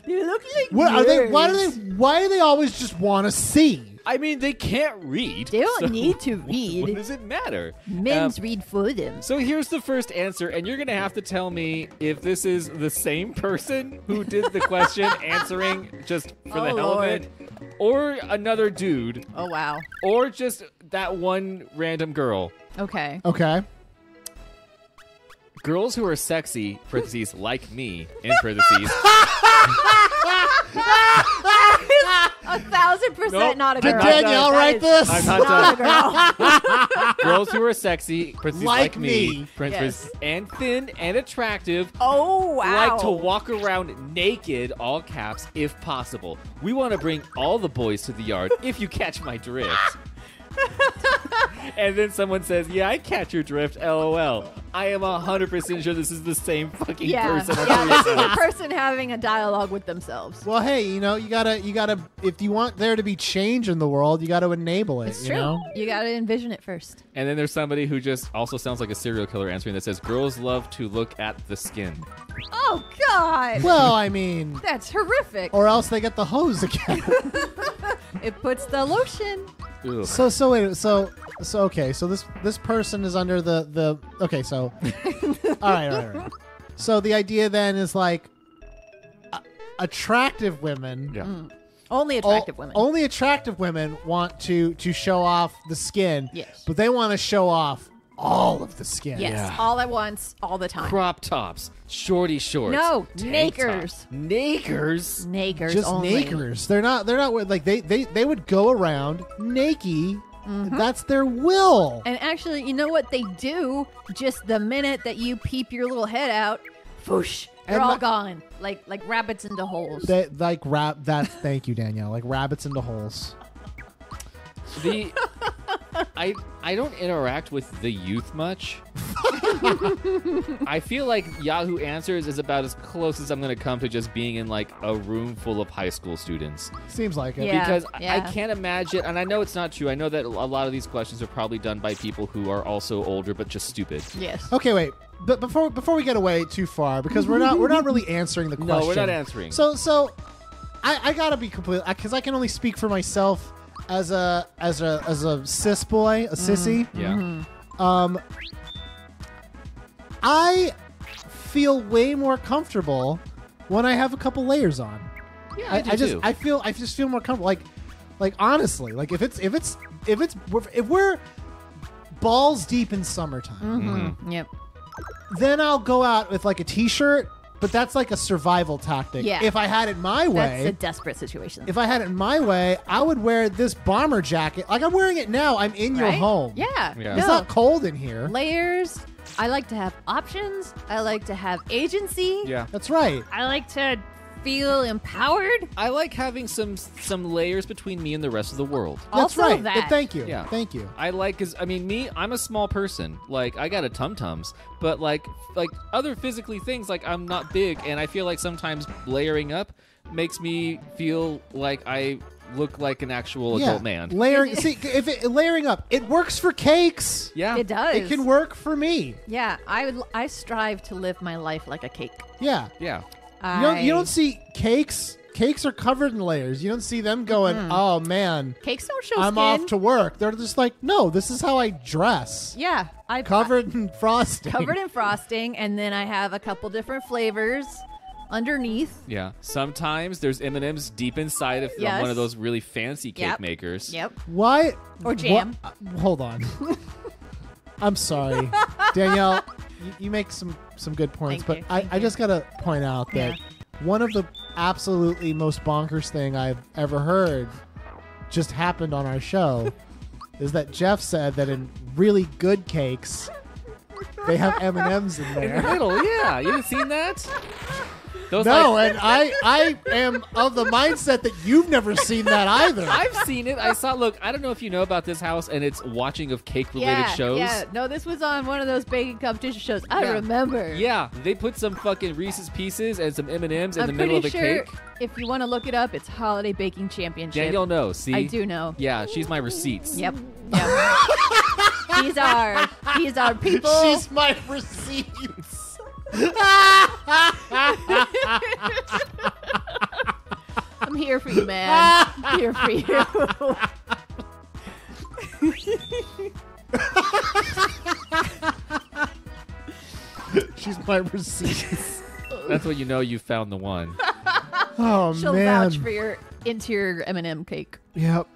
You look like What are they? nerds. Why do they always just want to see? I mean, they can't read. They don't so need to What read. does it matter? Men's read for them. So here's the first answer, and you're going to have to tell me if this is the same person who did the question answering just for the Oh, hell Lord. of it, or another dude, Oh, wow. or just that one random girl. Okay. Okay. Girls who are sexy, parentheses, like me, in parentheses. 1,000% Nope. not a Did girl. Danielle That write is this? I'm Not not a done. girl. Girls who are sexy, parentheses, Like like me, me. parentheses, and thin and attractive, Oh, wow. like to walk around naked, all caps, if possible. We want to bring all the boys to the yard, if you catch my drift. And then someone says, yeah, I catch your drift, LOL. I am 100% sure this is the same fucking person. I'm Yeah, this is serious. a person having a dialogue with themselves. Well, hey, you gotta. If you want there to be change in the world, you gotta enable it. It's you true. know? You got to envision it first. And then there's somebody who just also sounds like a serial killer answering that says, girls love to look at the skin. Oh, God. Well, I mean, That's horrific. or else they get the hose again. It puts the lotion. Ugh. So okay. So this person is under the okay. So all right. So the idea then is like attractive women. Yeah. Only attractive women. Only attractive women want to show off the skin. Yes. But they want to show off all of the skin. Yes, Yeah. all at once, all the time. Crop tops, shorty shorts. No, tank nakers. tops. Nakers? Nakers Just only. nakers. They're not like they would go around naked. Mm-hmm. That's their will. And actually, you know what they do? Just the minute that you peep your little head out, whoosh, they're And all the- gone. Like rabbits into holes. They like thank you, Danielle. Like rabbits into holes. I don't interact with the youth much. I feel like Yahoo Answers is about as close as I'm going to come to just being in like a room full of high school students. Seems like it. Yeah. Because I yeah. can't imagine, and I know it's not true. I know that a lot of these questions are probably done by people who are also older but just stupid. Yes. Okay, wait. But before we get away too far, because we're not really answering the question. No, we're not answering. So I gotta be complete because I can only speak for myself as a cis boy, a sissy. Yeah. I feel way more comfortable when I have a couple layers on. Yeah, I just feel more comfortable. Like honestly, like if we're balls deep in summertime, Yep. then I'll go out with like a t-shirt, but that's like a survival tactic. Yeah. If I had it my That's a way, desperate situation. if I had it my way, I would wear this bomber jacket. Like I'm wearing it now. I'm in your Right? home. Yeah. Yeah. No. It's not cold in here. Layers. I like to have options. I like to have agency. Yeah. That's right. I like to feel empowered. I like having some layers between me and the rest of the world. That's Also right. that. Thank you. Yeah. Thank you. I like, cause I mean, I'm a small person. Like, I got a tum-tums, but like other physically things, like I'm not big, and I feel like sometimes layering up makes me feel like I look like an actual adult man. Layering. See, layering up, it works for cakes. Yeah, It does. It can work for me. Yeah, I strive to live my life like a cake. Yeah. Yeah. You don't see cakes. Cakes are covered in layers. You don't see them going, oh man, Cakes don't show I'm skin. off to work. They're just like, no, this is how I dress. Yeah, I Covered in frosting. covered in frosting, and then I have a couple different flavors underneath. Yeah. Sometimes there's M&Ms deep inside of Yes. one of those really fancy cake Yep. makers. Yep. Why? Or jam. Hold on. I'm sorry, Danielle. You make some good points, Thank you, but thank I you. just gotta point out that one of the absolutely most bonkers thing I've ever heard just happened on our show is that Jeff said that in really good cakes they have M&Ms in In the there. middle, yeah. You haven't seen that? Those No, like, and I am of the mindset that you've never seen that either. I've seen it. I saw. Look, I don't know if you know about this house, and it's watching of cake-related shows. Yeah, no, this was on one of those baking competition shows. I Yeah. remember. Yeah, they put some fucking Reese's Pieces and some M&Ms in I'm the middle of pretty a sure cake. if you want to look it up, it's Holiday Baking Championship. Danielle knows. See, I do know. Yeah, she's my receipts. Yep. Yep. these are people. She's my receipts. I'm here for you, man. I'm here for you. She's my receipts. That's when you know you found the one. Oh She'll man. vouch for your interior M&M cake. Yep.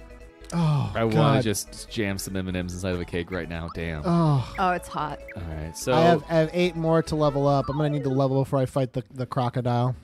Oh, I want God. to just jam some M&Ms inside of a cake right now. Damn. Oh, Oh, it's hot. All right. So I have 8 more to level up. I'm gonna need to level before I fight the crocodile.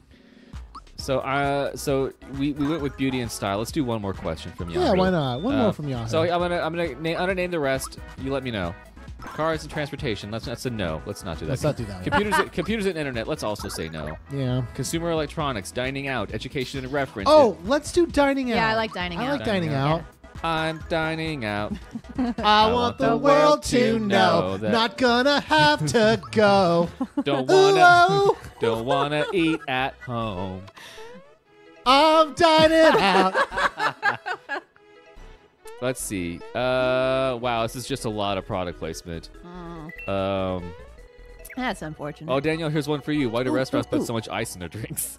So we went with beauty and style. Let's do one more question from you. Yeah, why not? One more from Yahoo. So I'm gonna name the rest. You let me know. Cars and transportation. That's a no. Let's not do that. Let's not do that. Computers and internet. Let's also say no. Yeah. Consumer electronics, dining out, education and reference. Oh, let's do dining out. Yeah, I like dining I out. like dining Dining out. I'm dining out. I want the world to know. that- Not gonna have to go. Don't wanna Ooh, don't wanna eat at home. I'm dining out. Let's see. Wow, this is just a lot of product placement. That's unfortunate. Oh, Danielle, here's one for you. Why do restaurants put so much ice in their drinks?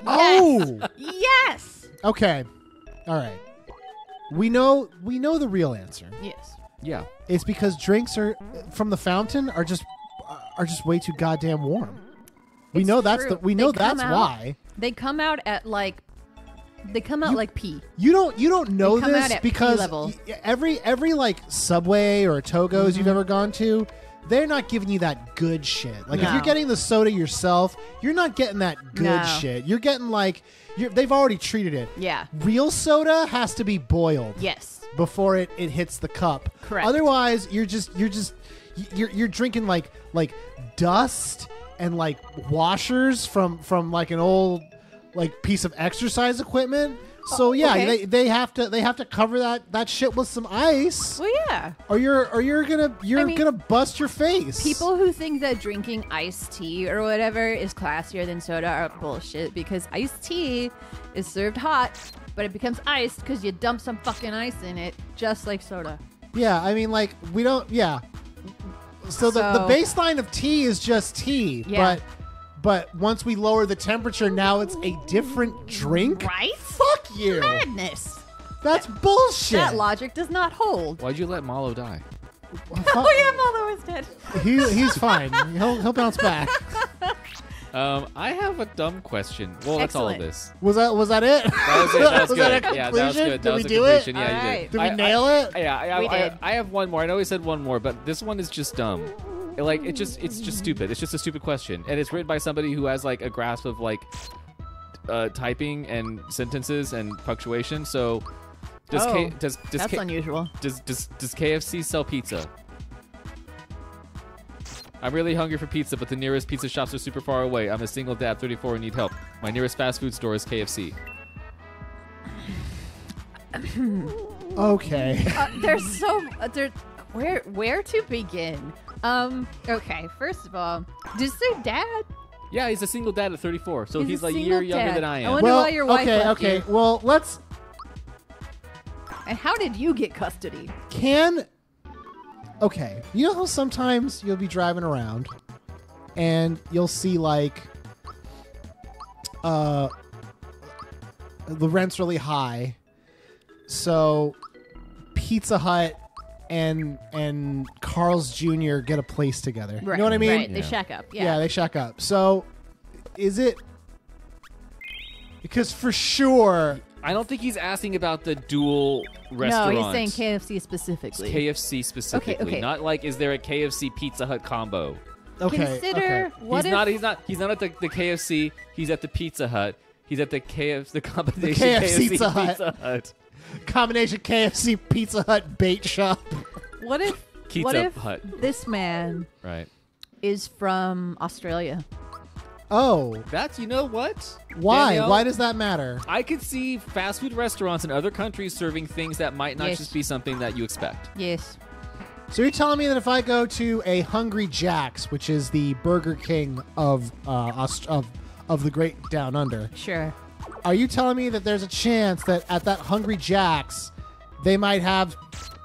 Oh. Yes. Okay. All right. We know the real answer. Yes. Yeah. It's because drinks are from the fountain are just way too goddamn warm. We It's know that's true. we know They come that's out- why. They come out at like pee. You don't know They come out this at pea because level. every like Subway or Togo's you've ever gone to, they're not giving you that good shit. Like if No. you're getting the soda yourself, you're not getting that good No. shit. You're getting like they've already treated it. Yeah. Real soda has to be boiled Yes. before it hits the cup. Correct. Otherwise, you're drinking like dust and like washers from like an old like piece of exercise equipment. So yeah, okay. they have to cover that shit with some ice, Well, yeah. or you're gonna bust your face. People who think that drinking iced tea or whatever is classier than soda are bullshit because iced tea is served hot, but it becomes iced because you dump some fucking ice in it, just like soda. Yeah, I mean like we don't. Yeah. So the baseline of tea is just tea, Yeah. but once we lower the temperature, now it's a different drink. Right? Fuck you. Madness. That's bullshit. That logic does not hold. Why'd you let Malo die? Oh yeah, Malo is dead. He's fine. He'll bounce back. I have a dumb question. Well, that's all of Excellent. this. Was that it? That was it. That was, Was good. that a conclusion? Yeah, that was good. Did That we was a do it? completion. Yeah, you Alright. did. Did we nail it? Yeah, We did. I have one more. I know we said one more, but this one is just dumb. It's just stupid. It's just a stupid question, and it's written by somebody who has like a grasp of like typing and sentences and punctuation. So, does That's unusual. does KFC sell pizza? I'm really hungry for pizza, but the nearest pizza shops are super far away. I'm a single dad, 34, and need help. My nearest fast food store is KFC. Okay. There's so there. Where to begin? Okay. First of all, did you say dad? Yeah, he's a single dad at 34, so he's a like a single year younger dad. than I I am. wonder why your wife okay, left okay. you. Well, let's. And how did you get custody? Okay, you know how sometimes you'll be driving around and you'll see like the rent's really high, so Pizza Hut and Carl's Jr. get a place together. Right, You know what I mean? Right. They Yeah. shack up. Yeah, Yeah. they shack up. So is it because for sure I don't think he's asking about the dual No, restaurants. he's saying KFC specifically. KFC specifically, okay. not like is there a KFC Pizza Hut combo? Consider what he's if not at the KFC. He's at the Pizza Hut. He's at the combination KFC Pizza Hut. Hut. combination KFC Pizza Hut bait shop. what if Pizza what if Hut. this man Right. is from Australia? Oh, That's you know what? why? Danielle, Why does that matter? I could see fast food restaurants in other countries serving things that might not Yes. just be something that you expect. Yes. So you're telling me that if I go to a Hungry Jack's, which is the Burger King of the Great Down Under, Sure. are you telling me that there's a chance that at that Hungry Jack's they might have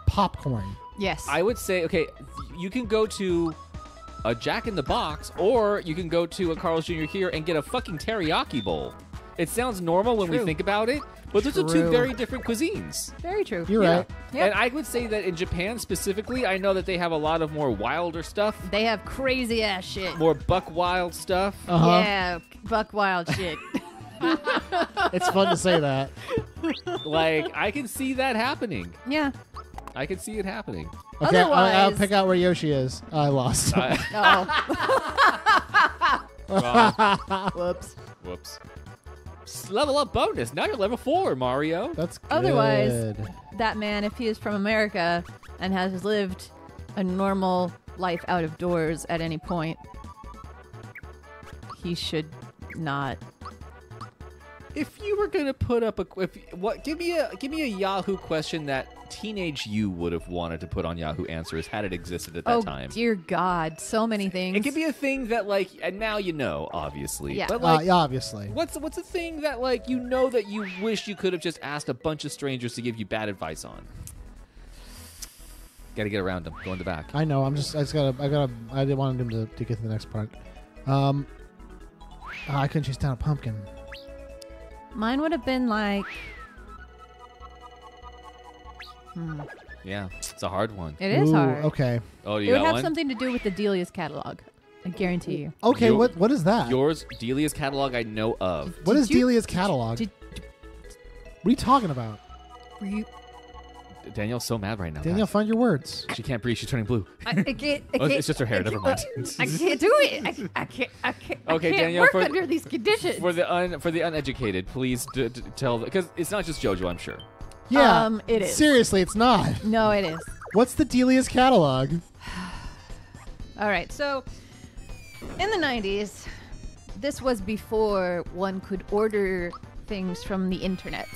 popcorn? Yes. I would say, okay, you can go to a Jack in the Box, or you can go to a Carl's Jr. here and get a fucking teriyaki bowl. It sounds normal when we True. think about it, but those are two True. very different cuisines. Very true. You're right. Yep. And I would say that in Japan specifically, I know that they have a lot of more wilder stuff, They have crazy ass shit. more buck wild stuff. Uh-huh. Yeah, buck wild shit. It's fun to say that. Like, I can see that happening. Yeah. I can see it happening. Okay, I'll Otherwise- pick out where Yoshi is. I lost. Oh. Wrong. Whoops. Whoops. Level up bonus. Now you're level 4, Mario. That's good. Otherwise- That man, if he is from America and has lived a normal life out of doors at any point, he should not. If you were gonna put up give me a Yahoo question that teenage you would have wanted to put on Yahoo Answers had it existed at that Oh time. dear God, so many things. It could be a thing that like, and now you know, obviously. Yeah. But like, yeah, obviously. what's a thing that like you know that you wish you could have just asked a bunch of strangers to give you bad advice on? Got to get around them. Go in the back. I know. I didn't want him to get to the next part. I couldn't chase down a pumpkin. Mine would have been like, Yeah, it's a hard one. it is Ooh, hard. Okay. Oh, It you would got have one? something to do with the Delia's catalog. I guarantee you. Okay. Your- What is that? Yours, Delia's catalog, I know of. What Did is you- Delia's catalog? Did, What are you talking about? were you, Danielle's so mad right now. Danielle, guys. find your words. She can't breathe. She's turning blue. I can't. Oh, it's just her hair. Never mind. I can't do it. I can't. Okay, I can't Danielle, work for- under these conditions. For the uneducated, please tell because it's not just JoJo, I'm sure. Yeah. It is. Seriously, it's not. No, it is. What's the Delia's catalog? All right. So, in the 90s, this was before one could order things from the internet.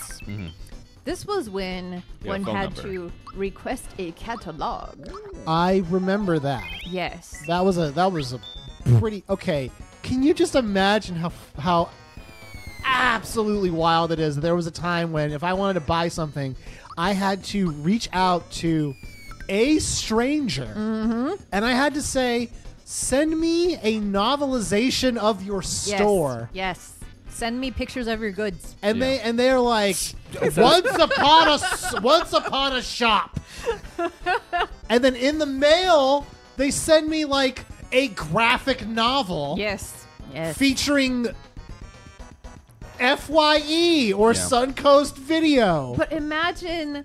This was when Yeah, one phone had number. to request a catalog. I remember that. Yes. That was a pretty okay. Can you just imagine how absolutely wild it is? There was a time when if I wanted to buy something, I had to reach out to a stranger, and I had to say, "Send me a novelization of your store." Yes. Send me pictures of your goods. And Yeah. they're like, once upon a shop. And then in the mail, they send me like a graphic novel Yes. Yes. featuring FYE or Yeah. Suncoast Video. But imagine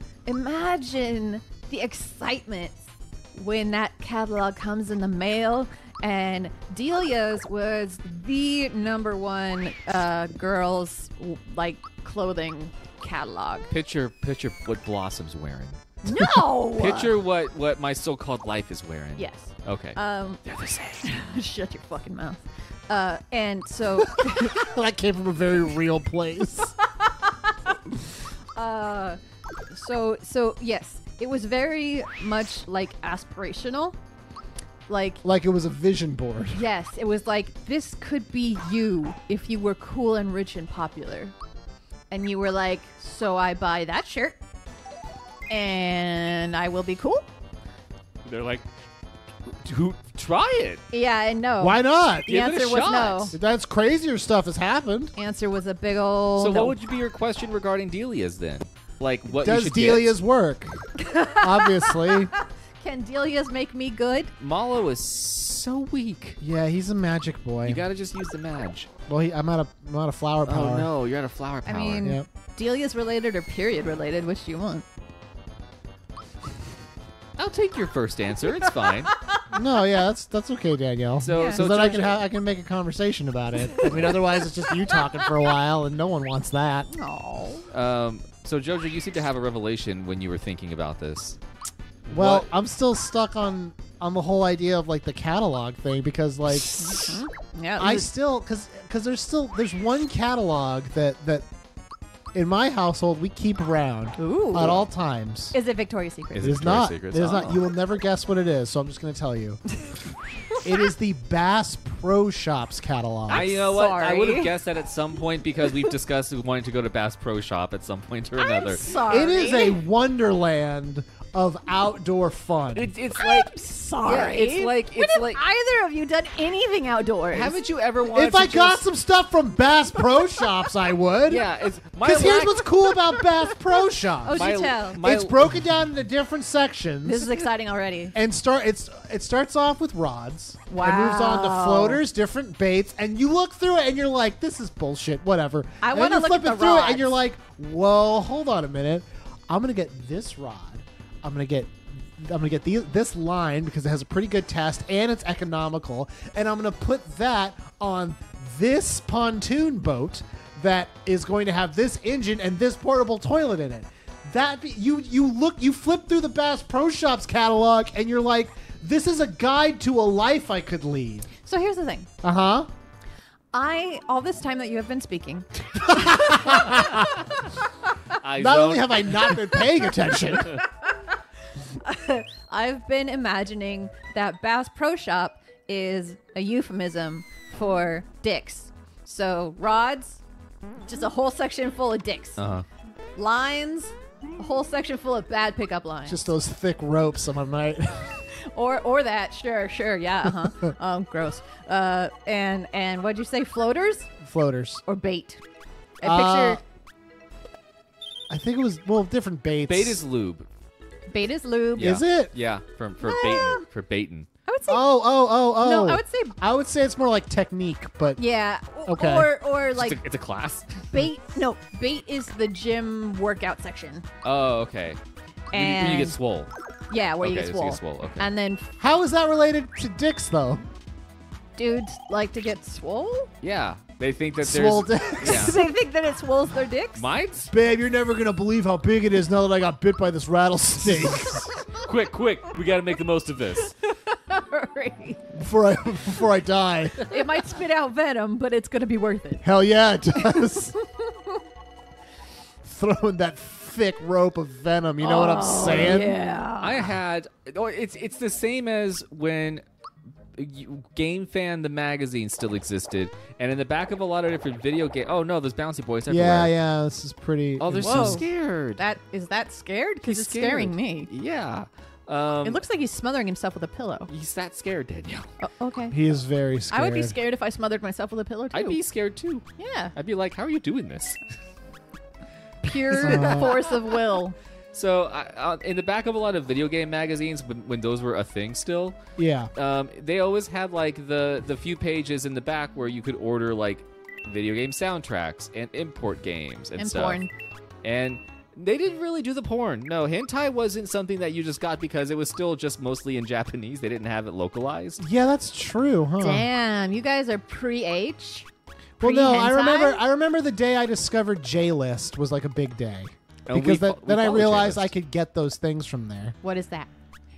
the excitement when that catalog comes in the mail. And Delia's was the #1 girls like clothing catalog. Picture what Blossom's wearing. No. Picture what my so-called life is wearing. Yes. Okay. Um. They're the same. Shut your fucking mouth. And so, That came from a very real place. so yes, it was very much like aspirational. Like, Like it was a vision board. yes, it was like, this could be you if you were cool and rich and popular. And you were like, so I buy that shirt and I will be cool? They're like, who try it? Yeah, and no. Why not? The Give it a answer was shot. no. That's crazier stuff has happened. Answer was a big old So no. what would be your question regarding Delia's then? Like what you Does should Delia's work? Obviously. Can Delia's make me good? get? Malo is so weak. Yeah, he's a magic boy. You gotta just use the Madge. Well, I'm out of flower power. Oh no, you're out of flower I power. mean, Yep. Delia's related or period related? Which do you want? I'll take your first answer. It's fine. No, yeah, that's okay, Danielle. So, Yeah. so So then Georgia- I can make a conversation about it. I mean, otherwise it's just you talking for a while, and no one wants that. Oh. So Jojo, you seem to have a revelation when you were thinking about this. Well, What- I'm still stuck on the whole idea of like the catalog thing because like Yeah. I still because there's one catalog that in my household we keep around Ooh. at all times. Is it Victoria's Secret? Is It it is Victoria's not. Secrets? It is not. Oh. You will never guess what it is, so I'm just going to tell you. It is the Bass Pro Shops catalog. You know what? I sorry. would have guessed that at some point because we've discussed wanting to go to Bass Pro Shop at some point or another. I'm sorry. It is a wonderland of outdoor fun. It's like sorry. Yeah, it's like When it's have like. either of you done anything outdoors? Haven't you ever wanted? If I to got just- some stuff from Bass Pro Shops, I would. Yeah, it's my Because here's lack- what's cool about Bass Pro Shops. Oh, do tell. It's broken down into different sections. This is exciting already. and it starts off with rods. It moves on to Wow. floaters, different baits, and you look through it and you're like, this is bullshit, whatever. I And wanna then you look flip at it the through it rods. and you're like, whoa, hold on a minute. I'm gonna get this rod. I'm gonna get this line because it has a pretty good test and it's economical, and I'm gonna put that on this pontoon boat that is going to have this engine and this portable toilet in it. You flip through the Bass Pro Shops catalog and you're like, this is a guide to a life I could lead. So here's the thing. Uh-huh. All this time that you have been speaking, Not only have I not been paying attention. I've been imagining that Bass Pro Shop is a euphemism for dicks. So rods, just a whole section full of dicks. Uh-huh. Lines, a whole section full of bad pickup lines. Just those thick ropes, am I right? or that, sure, yeah, uh-huh. Gross. And what'd you say, floaters Floaters. or bait? I picture I think it was, different baits. Bait is lube. bait is lube. Yeah. Is it? Yeah, for baiting. I would say Oh. no. I would say I would say it's more like technique, but yeah. Okay. Or like It's a class. bait. No, bait is the gym workout section. Oh, okay. When you And get swole. yeah, where you Okay, get so you swole. get swole, okay. And then how is that related to dicks, though? dudes like to get swole. Yeah, they think that Swole there's. dicks. Yeah. They think that it swolls their dicks. Mine's Babe, you're never going to believe how big it is now that I got bit by this rattlesnake. quick. We got to make the most of this. Hurry. before I die. It might spit out venom, but it's gonna be worth it. Hell yeah, it does. Throwing that thick rope of venom, you know what I'm saying? Yeah. I had. Oh, it's the same as when. Game Fan the magazine still existed, and in the back of a lot of different video game. Oh no, there's bouncy boys everywhere. Yeah, this is pretty. Oh, they're Whoa. so scared. That scared? Because He's it's scaring scared. me. Yeah. It looks like he's smothering himself with a pillow. He's that scared, Danielle. Oh, okay. He is very scared. I would be scared if I smothered myself with a pillow too. I'd be scared too. Yeah. I'd be like, how are you doing this? Pure force of will. So, in the back of a lot of video game magazines, when those were a thing still, Yeah. they always had like the few pages in the back where you could order like video game soundtracks and import games and stuff. porn. And they didn't really do the porn. No, hentai wasn't something that you just got because it was still just mostly in Japanese. They didn't have it localized. Yeah, that's true, huh? Damn, you guys are pre-H. Well, no, Pre-hentai? I remember the day I discovered J-List was like a big day. And Because we then I follow realized J-List. I could get those things from there. What is that?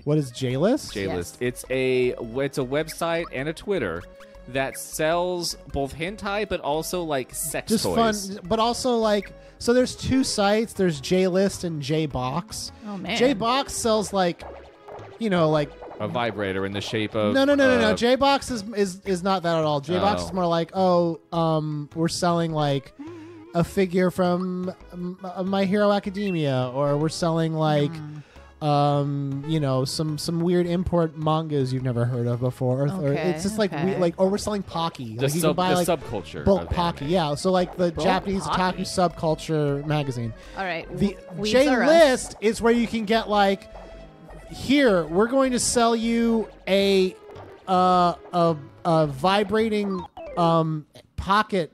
What is J-List? J-List. It's a website and a Twitter that sells both hentai but also like sex Just toys. fun, but also like, so there's 2 sites. There's JList and JBox. Oh man. JBox sells like, like A vibrator in the shape of no. JBox is not that at all. JBox is more like, we're selling like a figure from My Hero Academia, or we're selling like some weird import mangas you've never heard of before, or it's just or we're selling Pocky. the, Like you can buy like subculture bulk of Pocky, anime. yeah. So like the Japanese Pocky. otaku subculture magazine. All right. The Weebs Are Us. J-List is where you can get like, here we're going to sell you a vibrating pocket,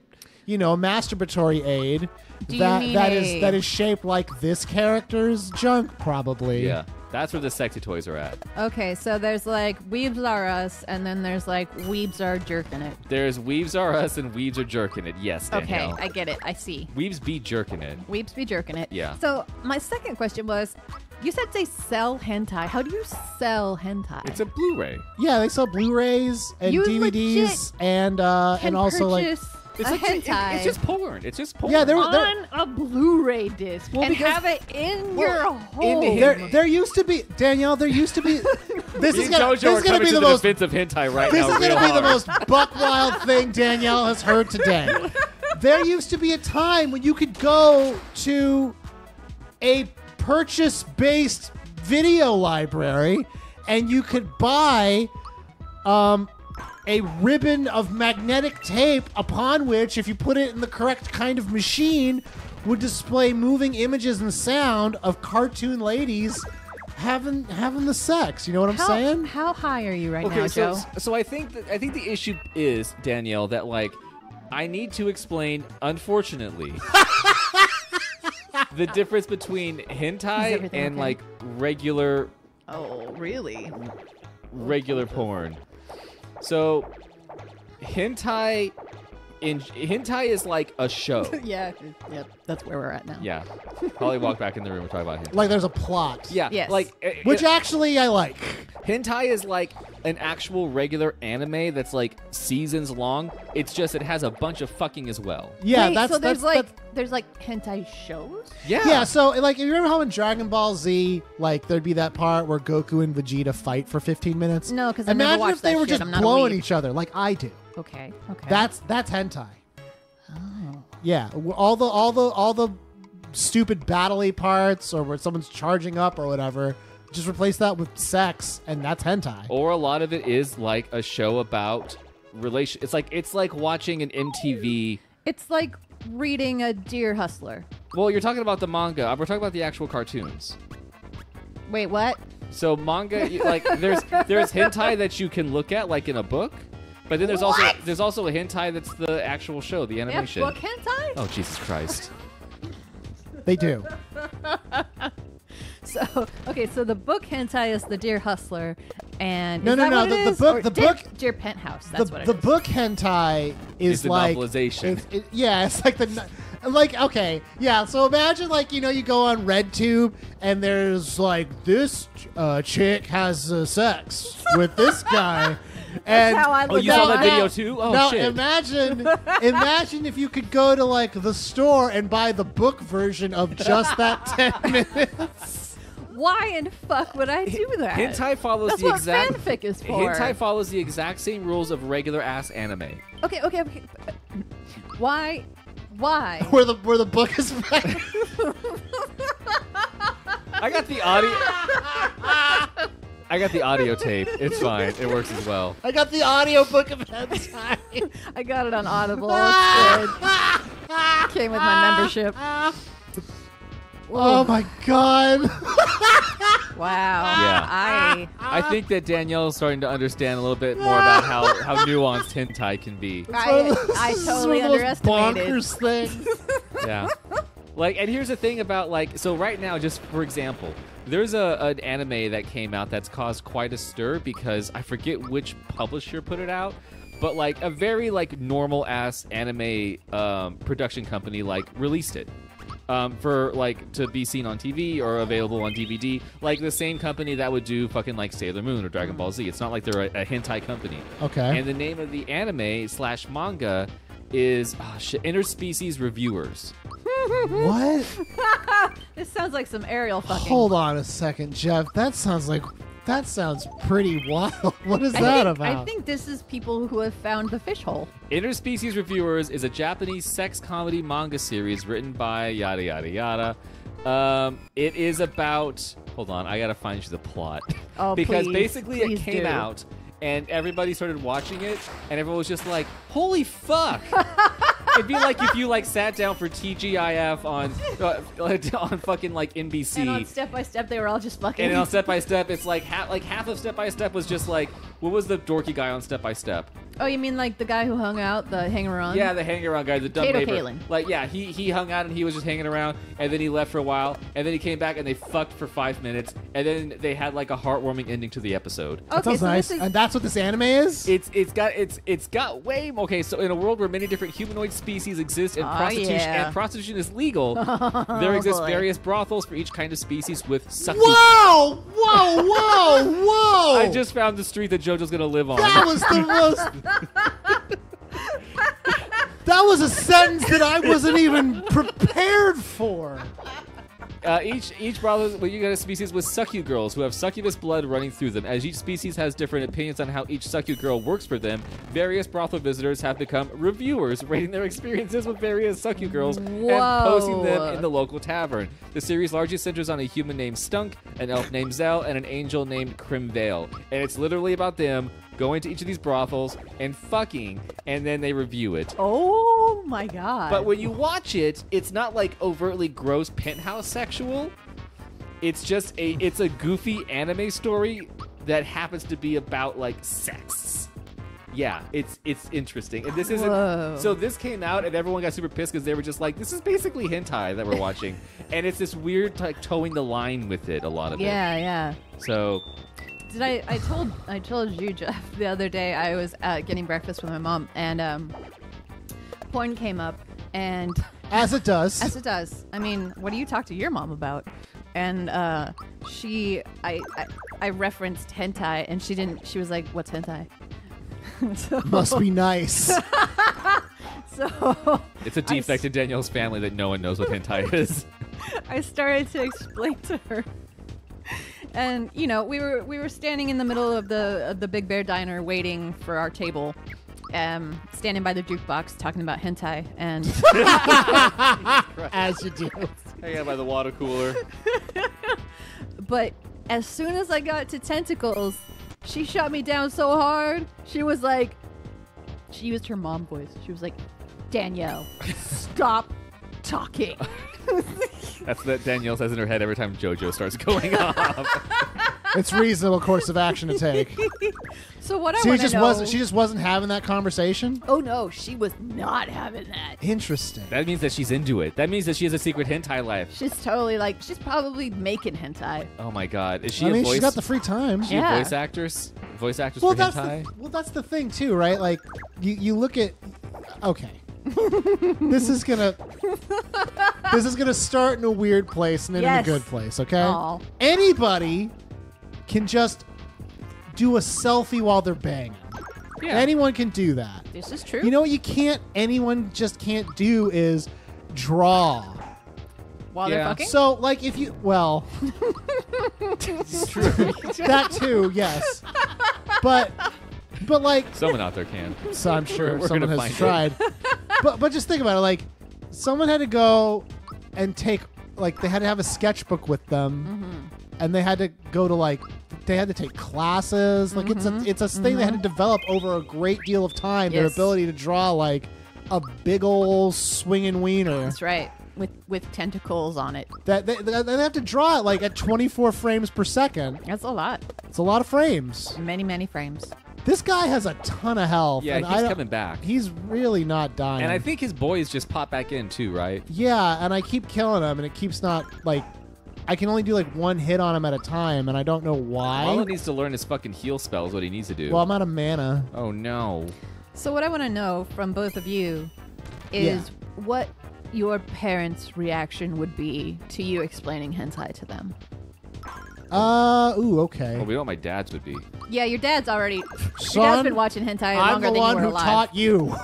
masturbatory aid Do you mean that a- is shaped like this character's junk, probably. Yeah, that's where the sexy toys are at. Okay, so there's like Weebs Are Us, and then there's like Weebs Are Jerkin' It. There's Weebs Are Us and Weebs Are Jerkin' It. Yes, Okay, Danielle. I get it. I see. Weebs be jerkin' it. Weebs be jerking it. Yeah. So my second question was, you said they sell hentai. How do you sell hentai? It's a Blu-ray. Yeah, they sell Blu-rays and You DVDs legit and also like. purchase It's a like hentai it's just porn. It's just porn. Yeah, there on a Blu-ray disc and because- have it in your home. There used to be, Danielle. There used to be. This Me is and gonna JoJo are be coming the to most. defense of hentai right This now. is going to real be the hard. most buck wild thing Danielle has heard today. There used to be a time when you could go to a purchase-based video library and you could buy a ribbon of magnetic tape upon which, if you put it in the correct kind of machine, would display moving images and sound of cartoon ladies having the sex. You know what I'm saying? How high are you right Okay, now, Joe? so I think the issue is, Danielle, that like I need to explain, unfortunately, the difference between Is hentai everything and okay? like regular Oh, really? porn. So hentai is like a show. Yeah. Yep. That's where we're at now. Yeah. Holly walked back in the room and talked about hentai. Like there's a plot. Yeah, Yes. like Which actually I like. hentai is like an actual regular anime that's like seasons long. It's just it has a bunch of fucking as well. Yeah, Wait, that's so there's that's, there's like hentai shows. Yeah, so like, you remember how in Dragon Ball Z, like there'd be that part where Goku and Vegeta fight for 15 minutes? No, 'cause I never imagine watched if they that were shit. just I'm not a blowing weeb. each other like I do. Okay. Okay. That's hentai. Yeah, all the stupid battle-y parts, or where someone's charging up or whatever, just replace that with sex, and that's hentai. Or a lot of it is like a show about relation. It's like watching an MTV. It's like reading a Deer Hustler. Well, you're talking about the manga. We're talking about the actual cartoons. Wait, what? So manga, like there's hentai that you can look at like in a book, but then there's also a hentai that's the actual show, the They have animation. book hentai? Oh Jesus Christ! They do. So okay, so the book hentai is the Deer Hustler, and No, is no, that no, what the- it the is? book- Or the Deer, book- Deer Penthouse. That's what it The is. book hentai is It's the like novelization. yeah, it's like okay, yeah. So imagine like you go on RedTube and there's like this chick has sex with this guy, and how I Oh, look you saw at that it. video too? Oh now shit! imagine if you could go to like the store and buy the book version of just that 10 minutes. Why in fuck would I do that? Hentai follows That's the what exact fanfic is for. hentai follows the exact same rules of regular ass anime. Okay. Why? Where the book is I got the audio. I got the audio tape. It's fine. It works as well. I got the audio book of hentai. I got it on Audible. It's good. Came with my membership. Oh my god. Wow. Yeah. I think that Danielle's starting to understand a little bit more about how nuanced hentai can be. I totally It's one of those underestimated. bonkers things. Yeah. Like, and here's the thing about like, so right now, just for example, there's an anime that came out that's caused quite a stir because I forget which publisher put it out, but like a very like normal ass anime production company like released it. for like to be seen on TV or available on DVD, like the same company that would do fucking like Sailor Moon or Dragon Ball Z. It's not like they're a hentai company. Okay. And the name of the anime/manga is Interspecies Reviewers. What? This sounds like some aerial fucking. Hold on a second, Jeff. That sounds pretty wild. What is that about? I think this is people who have found the fish hole. Interspecies Reviewers is a Japanese sex comedy manga series written by yada yada yada. It is about. Hold on, I gotta find you the plot. Oh, because please, basically please it came do. out and everybody started watching it and everyone was just like, "Holy fuck!" It'd be like if you like sat down for TGIF on fucking like NBC. And on Step by Step, they were all just fucking. And on Step by Step, it's like half of Step by Step was just like, what was the dorky guy on Step by Step? Oh, you mean like the guy who hung out, the hanger-on? Yeah, the hanging around guy, the dumb Kato neighbor. Kalin. Like, yeah, he hung out and he was just hanging around, and then he left for a while, and then he came back and they fucked for 5 minutes, and then they had like a heartwarming ending to the episode. That Okay, sounds so nice. this is. And that's what this anime is? It's got way more. Okay, so in a world where many different humanoid species exist and prostitution is legal, there exist boy. various brothels for each kind of species with sucky. Whoa! Whoa! Whoa! Whoa! I just found the street that JoJo's gonna live on. That was the most. That was a sentence that I wasn't even prepared for. Each brothel, well, you got a species with succube girls who have succubus blood running through them. As each species has different opinions on how each succube girl works for them, various brothel visitors have become reviewers, rating their experiences with various succube girls and posting them in the local tavern. The series largely centers on a human named Stunk, an elf named Zell, and an angel named Crimvale. And it's literally about them going to each of these brothels and fucking, and then they review it. Oh my god. But when you watch it, it's not like overtly gross penthouse sexual. It's just it's a goofy anime story that happens to be about like sex. Yeah, it's interesting. And this isn't. Whoa. So this came out and everyone got super pissed because they were just like, this is basically hentai that we're watching. And it's this weird like towing the line with it, a lot of it. Yeah. So Did I told you, Jeff, the other day I was getting breakfast with my mom and porn came up and As it does. as it does. I mean, what do you talk to your mom about? And I referenced hentai and she was like, "What's hentai?" So- Must be nice. So it's a defect in Danielle's family that no one knows what hentai is. I started to explain to her. And you know, we were standing in the middle of the Big Bear Diner waiting for our table, standing by the jukebox talking about hentai, and As you do. Hang out by the water cooler. but as soon as I got to tentacles, she shut me down so hard. She was like, she used her mom voice. She was like, "Danielle, stop talking." That's what Danielle says in her head every time JoJo starts going off. It's reasonable course of action to take. So what I So want to know? she just wasn't having that conversation? Oh no, she was not having that. Interesting. That means that she's into it. That means that she has a secret hentai life. She's totally like, she's probably making hentai. Oh my god. Is she I a mean, voice? she's got the free time. Is she Yeah. a voice actress? Voice actress Well, for that's hentai? that's the thing too, right? Like you look at okay. this is gonna start in a weird place and then in a Yes. good place, okay? Aw. Anybody can just do a selfie while they're banging. Yeah. Anyone can do that. This is true. You know what anyone just can't do is draw. While Yeah. they're fucking. So like if you well It's true. that too, yes. But like Someone out there can. so I'm sure We're someone gonna has find tried. but just think about it. Like, someone had to go and take, like, they had to have a sketchbook with them, and they had to go to they had to take classes. Like, it's a thing they had to develop over a great deal of time. Their Yes. ability to draw like a big old swinging wiener. That's right. With tentacles on it. That they have to draw it like at 24 frames per second. That's a lot. It's a lot of frames. Many, many frames. This guy has a ton of health. Yeah, and he's coming back. He's really not dying. And I think his boys just pop back in too, right? Yeah, and I keep killing him, and it keeps not, like, I can only do, like, one hit on him at a time, and I don't know why. All he needs to learn is fucking heal spells, what he needs to do. Well, I'm out of mana. Oh no. So what I want to know from both of you is what your parents' reaction would be to you explaining hentai to them? Okay. Well, we know what my dad's would be. Yeah, your dad's already. Your dad's Son, been watching hentai I'm longer the than one you were who alive. taught you.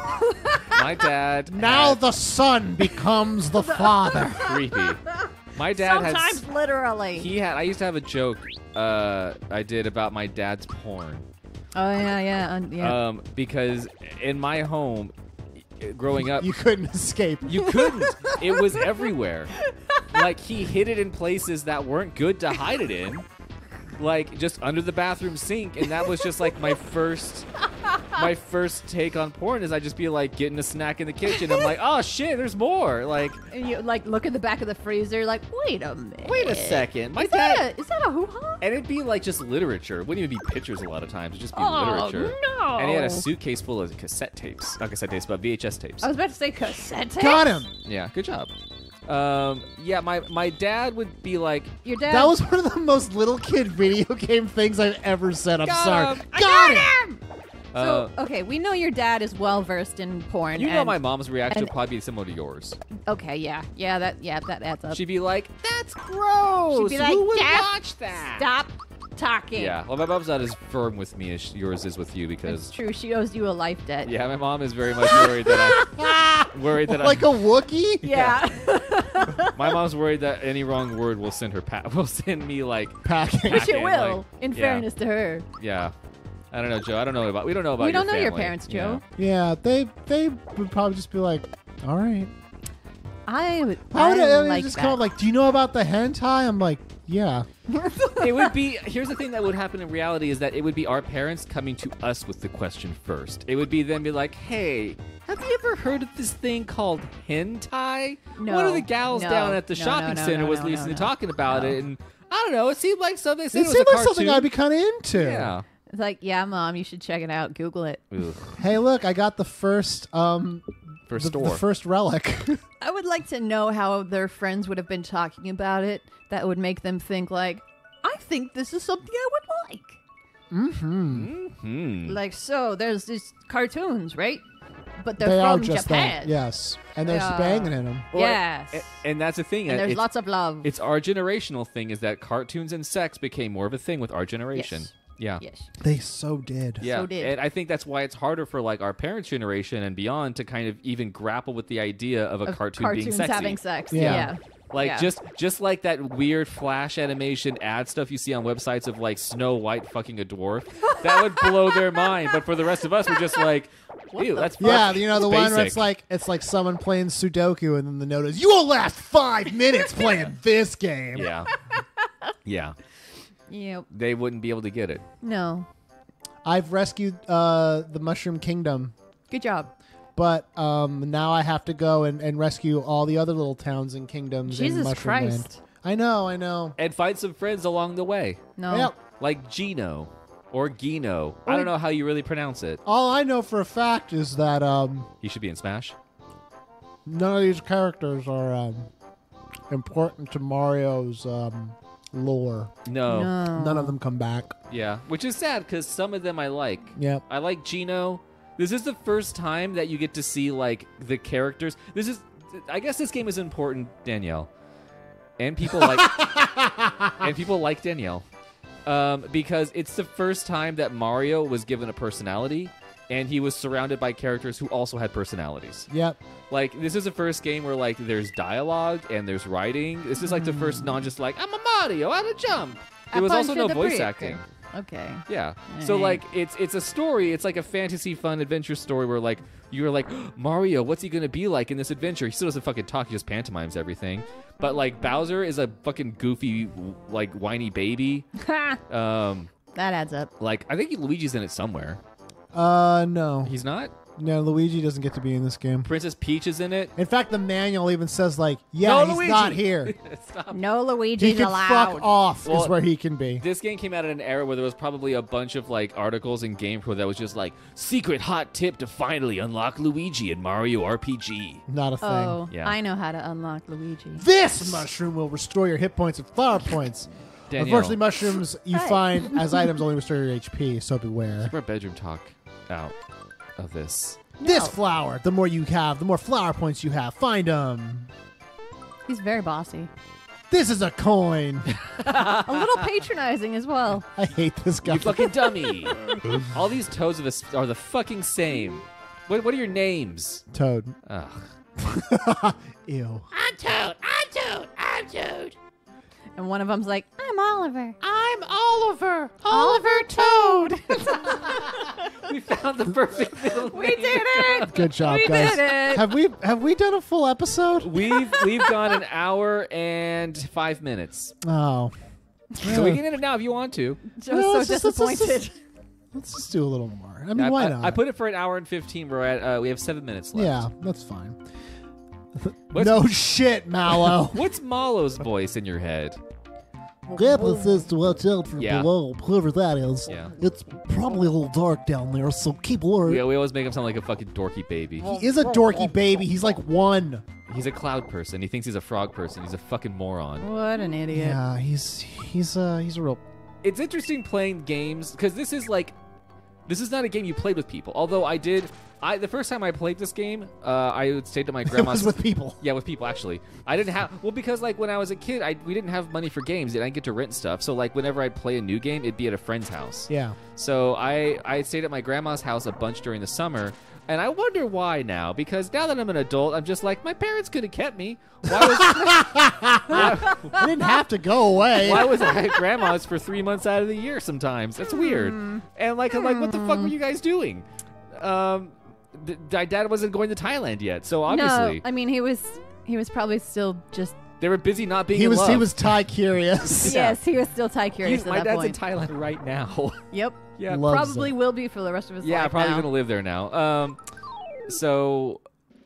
My dad. Now had- the son becomes the father. creepy. My dad Sometimes has. literally. I used to have a joke I did about my dad's porn. Oh yeah. Because in my home, growing up, You couldn't escape. you couldn't. It was everywhere. Like, he hid it in places that weren't good to hide it in. Like, just under the bathroom sink. And that was just, like, my first take on porn is I'd just be, like, getting a snack in the kitchen. I'm like, oh, shit, there's more. Like, And you like look at the back of the freezer, like, wait a minute. wait a second. My Is dad... that a hoo-ha? And it'd be, like, just literature. It wouldn't even be pictures a lot of times. It'd just be Oh, literature. no. And he had a suitcase full of cassette tapes. Not cassette tapes, but VHS tapes. I was about to say cassette tape. Got him. Yeah, good job. Yeah, my dad would be like, Your dad. That was one of the most little kid video game things I've ever said. I'm Got sorry. him. Got him. So okay, we know your dad is well versed in porn. you know and- my mom's reaction and- would probably be similar to yours. Okay, yeah, that adds up. She'd be like, that's gross. She'd be like, Who would "Dad, watch that? Stop talking. Yeah, well, my mom's not as firm with me as yours is with you It's because, true. She owes you a life debt. yeah, my mom is very much worried that Like a Wookiee? Yeah. my mom's worried that any wrong word will send her will send me like Packing. Which it Packing, will, like, in yeah. fairness to her. Yeah. I don't know, Joe. We don't know about We don't your know your family. parents, Joe. Yeah, they would probably just be like, all right. I would. How would I it like just that. come up like, do you know about the hentai? I'm like, yeah. It would be. Here's the thing that would happen in reality is that it would be our parents coming to us with the question first. It would be them be like, "Hey, have you ever heard of this thing called hentai?" No, One of the gals no, down at the no, shopping no, center no, was no, recently no, talking about no. it, and I don't know. It seemed like something. It It was seemed a like something cartoon. I'd be kind of into. Yeah. It's like, yeah, Mom, you should check it out. Google it. Ugh. Hey, look, I got the first For the store. first relic. I would like to know how their friends would have been talking about it. That would make them think like, I think this is something I would like. Hmm. Like, so there's these cartoons, right? But they're They are from just Japan. that. Yes. And there's Yeah. banging in them. Well, Yes. And that's the thing. And there's it's, lots of love. It's our generational thing. Is that cartoons and sex became more of a thing with our generation. Yes. Yeah. Yes. They so did. Yeah, So did. and I think that's why it's harder for like our parents' generation and beyond to kind of even grapple with the idea of a Of cartoon cartoons being sexy. having sex. Yeah. Yeah. Like Yeah. just like that weird flash animation ad stuff you see on websites of like Snow White fucking a dwarf, that would blow their mind. But for the rest of us, we're just like, ew, that's Yeah, fucking- you know the that's one where basic. it's like someone playing Sudoku, and then the note is, "You will last 5 minutes playing this game." Yeah, yeah, Yep. they wouldn't be able to get it. No. I've rescued the Mushroom Kingdom, Good job. but now I have to go and rescue all the other little towns and kingdoms in Jesus Mushroom Land. Christ. I know. And find some friends along the way, No. Yep. like Gino or Gino. I don't know how you really pronounce it. All I know for a fact is that He should be in Smash. none of these characters are important to Mario's lore. No. No. None of them come back. Yeah, which is sad because some of them I like. Yep. I like Gino. This is the first time that you get to see like the characters. I guess this game is important, Danielle, and people like Danielle, because it's the first time that Mario was given a personality, and he was surrounded by characters who also had personalities. Yep. Like this is the first game where like there's dialogue and there's writing. This is like the first non just like I'm a Mario, how to jump. There was also no voice acting. Okay. Yeah. So like it's a story. It's like a fantasy fun adventure story where like you're like Mario, what's he gonna be like in this adventure? He still doesn't fucking talk. He just pantomimes everything. But like Bowser is a fucking goofy like whiny baby. That adds up. Like I think Luigi's in it somewhere. No. He's not. No, Luigi doesn't get to be in this game. Princess Peach is in it. In fact, the manual even says like, yeah, No, he's Luigi! not here. Stop. No He Luigi's can allowed. fuck off Well, is where he can be. This game came out at an era where there was probably a bunch of like articles in GamePro that was just like secret hot tip to finally unlock Luigi in Mario RPG. Not a thing. Oh, Yeah. I know how to unlock Luigi. This mushroom will restore your hit points and flower points. Danielle, Unfortunately, mushrooms you Hi. find as items only restore your HP, so beware. keep our bedroom talk out of this. This No. flower. The more you have, the more flower points you have. Find them. He's very bossy. This is a coin. A little patronizing as well. I hate this guy. You fucking dummy. All these toads are the fucking same. What are your names? Toad. Ugh. Ew. I'm Toad. I'm Toad. I'm Toad. And one of them's like, I'm Oliver. I'm Oliver. Oliver Toad. We found the perfect middle We name. did it. Good job, We guys. did it. Have we done a full episode? We've gone an hour and 5 minutes. Oh. So we can end it now if you want to. Joe's Well, so let's just- disappointed. Let's just do a little more. I mean, why I, not? I put it for an hour and 15. We're at we have 7 minutes left. Yeah, that's fine. What's- No shit, Mallow. What's Malo's voice in your head? Grandpa says to watch out for Yeah. below, whoever that is. Yeah. It's probably a little dark down there, so keep alert. We always make him sound like a fucking dorky baby. He is a dorky baby. He's like 1. He's a cloud person. He thinks he's a frog person. He's a fucking moron. What an idiot. Yeah, he's a real. It's interesting playing games because this is not a game you played with people. Although the first time I played this game, I stayed at my It grandma's. was with people. Yeah, with people actually. I didn't have because like when I was a kid, we didn't have money for games and I didn't get to rent stuff. So like whenever I'd play a new game, it'd be at a friend's house. Yeah. So I stayed at my grandma's house a bunch during the summer. And I wonder why now, because now that I'm an adult, I'm just like, my parents could have kept me. I didn't have to go away. Why was I at grandma's for 3 months out of the year sometimes? That's weird. And like, I'm like, what the fuck were you guys doing? My dad wasn't going to Thailand yet, so obviously No, I mean, he was probably still just. they were busy not being He in was love. he was Thai curious. Yeah. Yes, he was still Thai curious at My that dad's point. in Thailand right now. Yep. Yeah, Loves Probably it. will be for the rest of his yeah, life. probably now. gonna live there now. So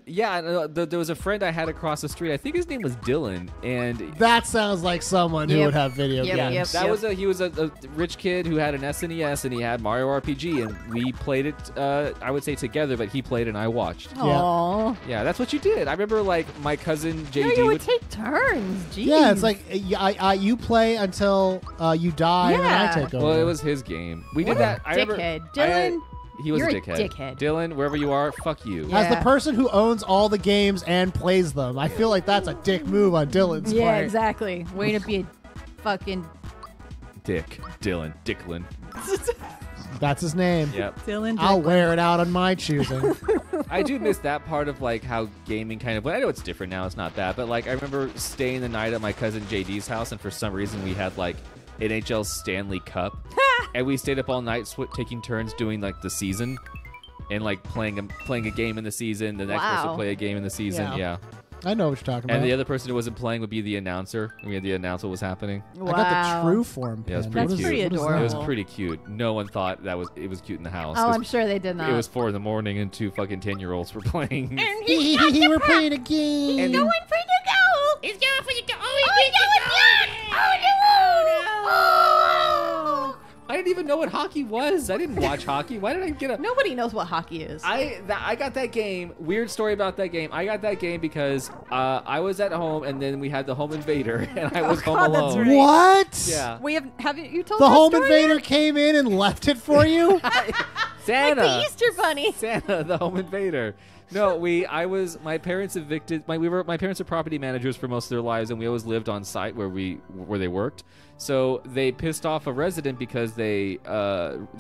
yeah, there was a friend I had across the street. I think his name was Dylan, and That sounds like someone who Yep. would have video Yep, games. yep. he was a rich kid who had an SNES and he had Mario RPG, and we played it. I would say together, but he played and I watched. Aw. Yeah, that's what you did. I remember like my cousin No, JD you would take turns. Jeez. Yeah, it's like you play until you die, and then I Yeah. take over. Well, it was his game. We did What a that. I remember. dickhead. I had- Dylan, he was you're a a dickhead. dickhead. Dylan, wherever you are, fuck you. Yeah. As the person who owns all the games and plays them, I feel like that's a dick move on Dylan's Yeah, part. exactly. Way to be a fucking Dylan, Dicklin. That's his name. Yep. Dylan. I'll wear it out on my choosing. I do miss that part of like how gaming kind of. Well, I know it's different now. It's not that, but like I remember staying the night at my cousin JD's house, and for some reason we had like NHL Stanley Cup, and we stayed up all night taking turns doing like the season, and like playing a game in the season. The next person Wow. would play a game in the season. Yeah. Yeah. I know what you're talking about. And the other person who wasn't playing would be the announcer. We had the announce what was happening. Wow. I got the true form Yeah, it was pin. pretty That's cute. pretty what is that? adorable. It was pretty cute. No one thought it was cute in the house. Oh, It was- I'm sure they did not. It was 4 in the morning and 2 fucking 10-year-olds were playing. We're playing a game. And- He's going for the goal. Oh, I didn't even know what hockey was. I didn't watch hockey. Why did I get up? Nobody knows what hockey is. I got that game. Weird story about that game. I got that game because I was at home and then we had the home invader and I was home God, that's alone. right. What? Yeah. We have you told The that home story invader yet? came in and left it for you? Santa. Like the Easter Bunny. Santa, the home invader. No, my parents evicted my parents are property managers for most of their lives, and we always lived on site where they worked. So they pissed off a resident because they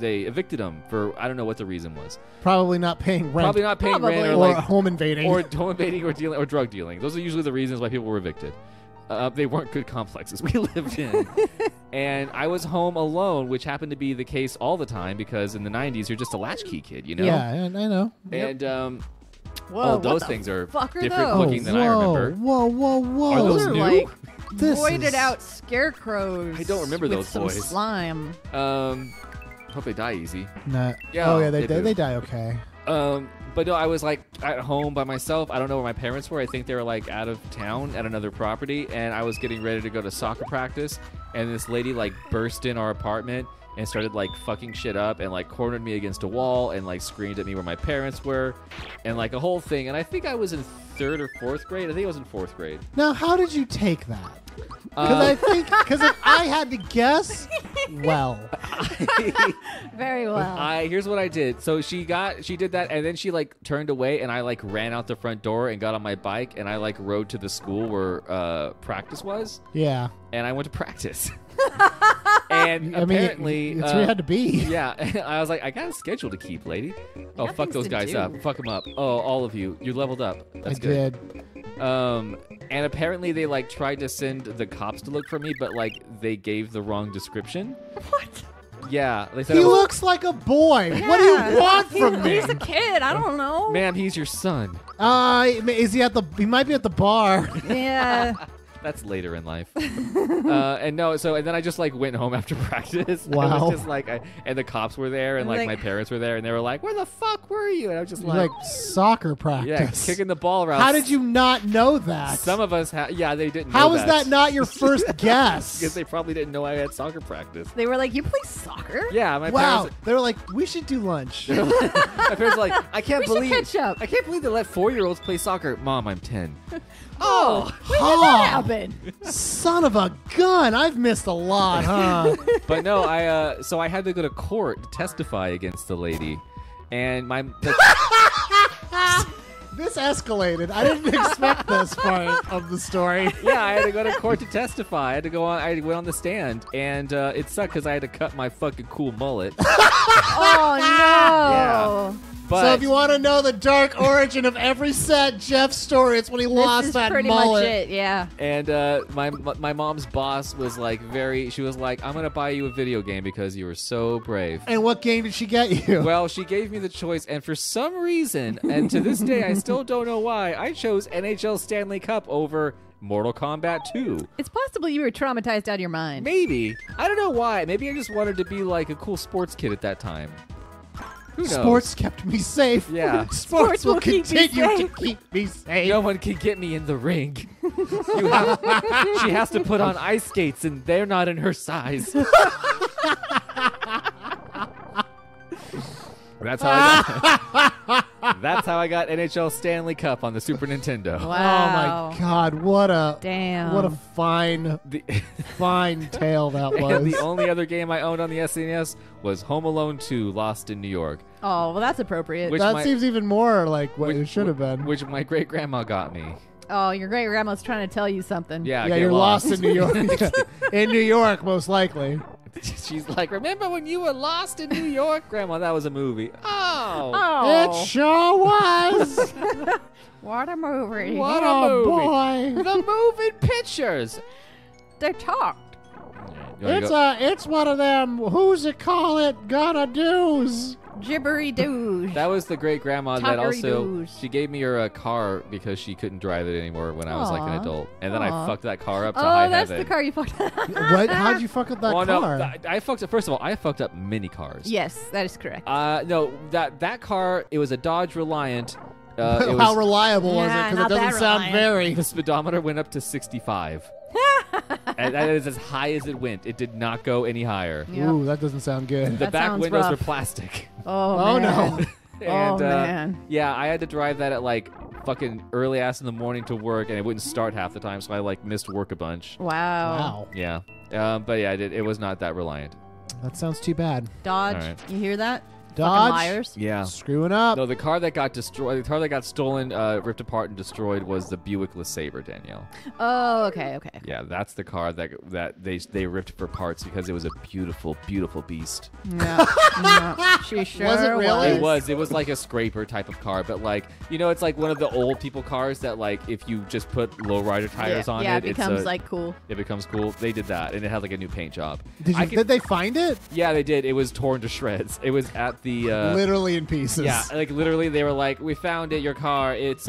evicted him for I don't know what the reason was. Probably not paying rent. Probably not paying Probably. rent or or like home invading. or home invading or dealing or drug dealing. Those are usually the reasons why people were evicted. They weren't good complexes we lived in. And I was home alone, which happened to be the case all the time because in the 90s you're just a latchkey kid, you know? Yeah, I know. And Whoa, all what those the things are fuck are different those? looking than I remember. Whoa. Are those Those are new? like This voided is- out scarecrows. I don't remember with those some boys. Slime. Hope they die easy. Nah. Yeah, Oh, yeah, they do. they die okay. But no, I was like at home by myself. I don't know where my parents were. I think they were like out of town at another property, and I was getting ready to go to soccer practice, and this lady like burst in our apartment and started like fucking shit up and like cornered me against a wall and like screamed at me where my parents were and like a whole thing. And I think I was in 3rd or 4th grade. I think I was in 4th grade. Now, how did you take that? Because if I had to guess, well, Very well. Here's what I did. So she did that, and then she like turned away, and I like ran out the front door and got on my bike, and I like rode to the school where practice was, Yeah. and I went to practice. And I mean, apparently, it's where you had to be. yeah, I was like, I got a schedule to keep, lady. Oh, got fuck things those to guys do. up. Fuck them up. Oh, all of you. You leveled up. That's I good. did. And apparently they like tried to send the cops to look for me, but like they gave the wrong description. What? Yeah, they said, He I was, looks like a boy. What do you want from me? He's a kid. I don't know. ma'am, he's your son. Is he at the? He might be at the bar. Yeah. That's later in life. And then I just like went home after practice. I Wow. was just like, and the cops were there, and like my parents were there, and they were like, "Where the fuck were you?" And I was just Like like, soccer "Yeah, practice. kicking the ball around." How did you not know that? Some of us, yeah, they didn't. How know is that not your first Because guess? they probably didn't know I had soccer practice. They were like, "You play soccer?" Yeah, my Wow. parents. They were like, we should do lunch. My parents were like, I can't We should believe catch up. I can't believe they let 4-year-olds play soccer. Mom, I'm 10. Oh, when did Oh. that happen? Son of a gun. I've missed a lot, huh? But no, so I had to go to court to testify against the lady, and This escalated. I didn't expect this part of the story. yeah, I had to go to court to testify. I had to go on. I went on the stand, and it sucked because I had to cut my fucking cool mullet. Oh no. But So if you want to know the dark origin of every sad Jeff story, it's when he This lost is that pretty mullet. much it. Yeah. And my mom's boss was like she was like, I'm gonna buy you a video game because you were so brave. And what game did she get you? Well, she gave me the choice, and for some reason, and to this day I still don't know why, I chose NHL Stanley Cup over Mortal Kombat 2. It's possible you were traumatized out of your mind. Maybe. I don't know why. Maybe I just wanted to be like a cool sports kid at that time. Who knows? Sports kept me safe. Yeah. Sports will keep me continue to safe. keep me safe. No one can get me in the ring. She has to put on ice skates, and they're not in her size. That's how I got NHL Stanley Cup on the Super Nintendo. Wow. Oh my God! What a Damn. what a fine tale that was. And the only other game I owned on the SNES was Home Alone 2: Lost in New York, Oh, well, that's appropriate. Which that my- seems even more like what it should have been. which my great grandma got me. Oh, your great grandma's trying to tell you something. Yeah, Yeah, get you're lost in New York. In New York, most likely. She's like, remember when you were lost in New York, Grandma? That was a movie. Oh, Oh. It sure was. What a movie. what a Oh movie! boy. The moving pictures. They talked. You wanna go- It's one of them. Who's it call it? Gonna do's. Gibbery dooge. That was the great grandma that also Tuckery-doos. she gave me her car because she couldn't drive it anymore when I was like an Aw. adult, and then I Aw. fucked that car up to high Oh, that's heaven. the car you fucked up. What? How'd you fuck up that well, car? no, I fucked up. First of all, I fucked up many cars. Yes, that is correct. No, that car, it was a Dodge Reliant. It How was, reliable was Nah, it? Because not it doesn't that sound reliant. very. the speedometer went up to 65. And that is as high as it went. It did not go any higher. Yep. Ooh, that doesn't sound good. The That back sounds windows rough. were plastic. Oh, no. man. And, man. Yeah, I had to drive that at like fucking early ass in the morning to work, and it wouldn't start half the time, so I like missed work a bunch. Wow. Wow, Yeah. But yeah, it was not that reliant. that sounds too bad. Dodge. All right. You hear that? Dodge. Fucking liars. Yeah. Screwing up. No, the car that got destroyed, the car that got stolen, ripped apart, and destroyed was the Buick LeSabre, Danielle. Oh, okay. Yeah, that's the car that they ripped for parts because it was a beautiful, beautiful beast. Yeah. Yeah. She sure Was it really? It was like a scraper type of car, but like it's like one of the old people cars that like if you just put lowrider tires on yeah, it, it becomes like cool. it becomes cool. They did that, and it had like a new paint job. Did they find it? Yeah, they did. It was torn to shreds. It was at the Literally in pieces. yeah, like literally they were like, we found it. Your car. It's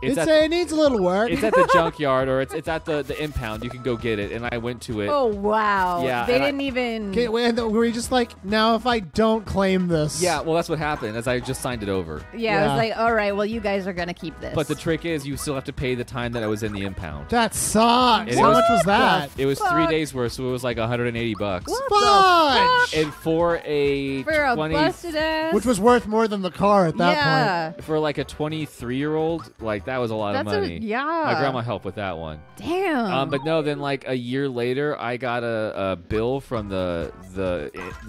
it needs a little work. It's at the junkyard or it's at the impound. You can go get it. And I went to it. Oh, wow. Yeah, They and I- didn't even. Okay, wait, were you just like, now if I don't claim this? Yeah, well that's what happened. As I just signed it over. Yeah, I Yeah. was like, all right, well, you guys are going to keep this. But the trick is, you still have to pay the time that I was in the impound. That sucks. And it How was- much was that? It was 3 Fuck. days worth, so it was like $180. What Fudge! the And for a fuck? For a 20, busted ass? Which was worth more than the car at that yeah. point. for like a 23-year-old, like That was a lot of money. Yeah. My grandma helped with that one. Damn. But no, then like a year later, I got a bill from the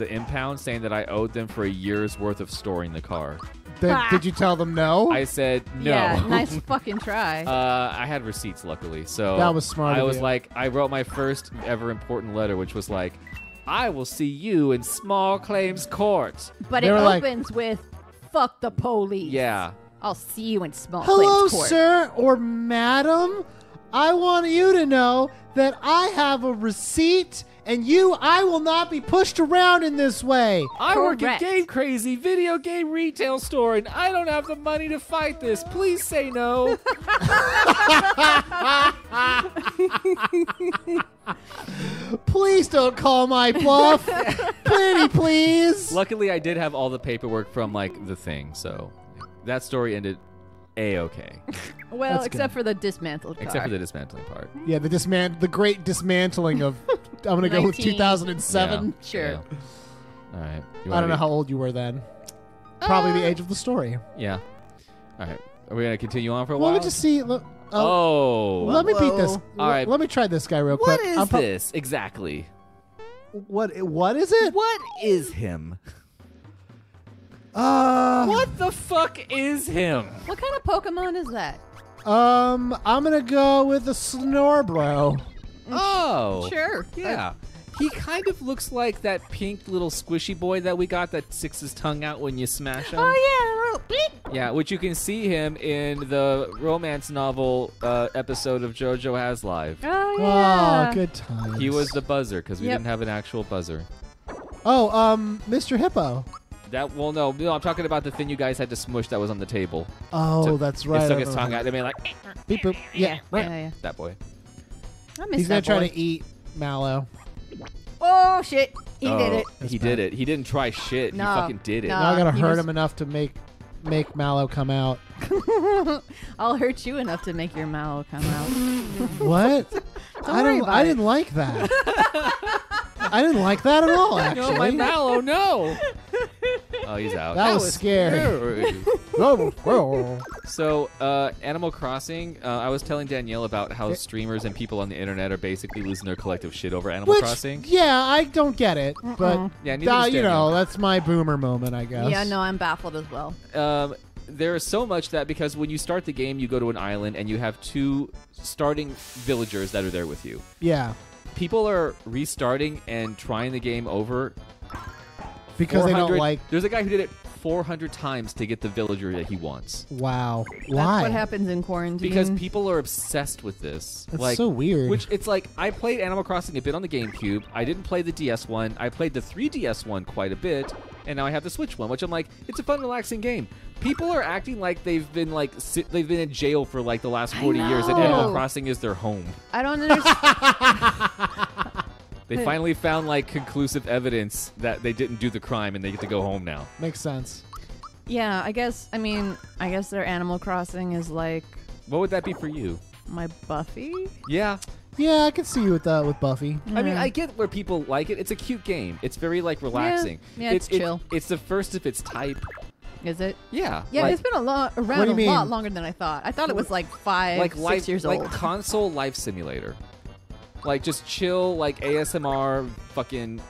impound saying that I owed them for a year's worth of storing the car. Did you tell them no? I said no. Yeah, nice fucking try. I had receipts, luckily. So That was smart I of was you. like, I wrote my first ever important letter, which was like, I will see you in small claims court. But They it were like- opens with "fuck the police." Yeah. I'll see you in small Hello, claims court. sir or madam. I want you to know that I have a receipt, and I will not be pushed around in this way. I work at Correct. Game Crazy video game retail store, and I don't have the money to fight this. Please say no. Please don't call my bluff. Pretty please. Luckily, I did have all the paperwork from like the thing, so that story ended a-okay, Well, That's except for the dismantled car. except for the dismantling part. Yeah, the great dismantling of. I'm gonna go with 19. 2007. Yeah. Sure. Yeah. All right. You I wanna don't know be- how old you were then. Probably the age of the story. Yeah. All right. Are we gonna continue on for a Well, while? let me just see. Oh. Let me beat this. All right. Let me try this guy real What quick. is I'm pro- this exactly? What is it? What is him? What? What the fuck is him? What kind of Pokemon is that? I'm gonna go with the Snorbro. Oh. Sure. Yeah. He kind of looks like that pink little squishy boy that we got that sticks his tongue out when you smash him. Oh yeah. Bleep. Yeah, which you can see him in the romance novel episode of JoJo Has Live. Oh yeah. Oh, good times. He was the buzzer because we Yep. didn't have an actual buzzer. Oh, Mr. Hippo. No, I'm talking about the thing you guys had to smush that was on the table. Oh, So that's It right. stuck I his remember. tongue out. They made like Beep boop. Yeah. Yeah. that boy. I miss He's gonna that try boy. to eat Mallow. Oh shit! He Oh, did it. He did it. He didn't try shit. No. He fucking did it. No. Now I gotta he hurt was- him enough to make Mallow come out. I'll hurt you enough to make your mallow come out. What? worry about I it. didn't like that. I didn't like that at all. No, my Actually, mallow, no. Oh, he's out. that was scary. So, Animal Crossing, I was telling Danielle about how streamers and people on the internet are basically losing their collective shit over Animal Which, Crossing. yeah, I don't get it, but Yeah, neither does you know, Danielle. that's my boomer moment, I guess. Yeah, no, I'm baffled as well. There is so much that because when you start the game, you go to an island and you have two starting villagers that are there with you. Yeah, People are restarting and trying the game over. because they don't 400 like. There's a guy who did it 400 times to get the villager that he wants. Wow, That's why? what happens in quarantine. Because people are obsessed with this. That's like, so weird. Which it's like I played Animal Crossing a bit on the GameCube. I didn't play the DS one. I played the 3DS one quite a bit, and now I have the Switch one, which I'm like, it's a fun, relaxing game. People are acting like they've been they've been in jail for like the last 40 years, and know. Animal Crossing is their home. I don't understand. They finally found like conclusive evidence that they didn't do the crime, and they get to go home now. Makes sense. Yeah, I guess their Animal Crossing is like What would that be for you? my Buffy. Yeah. Yeah, I can see you with Buffy. I mean, Yeah. I get where people like it. It's a cute game. It's very like relaxing. Yeah, it's chill. It's the first of its type. Is it? Yeah. Yeah, like, it's been around do you a lot mean? longer than I thought. I thought it was like 5, like 6 life, years like old. console life simulator. Like just chill, like ASMR, fucking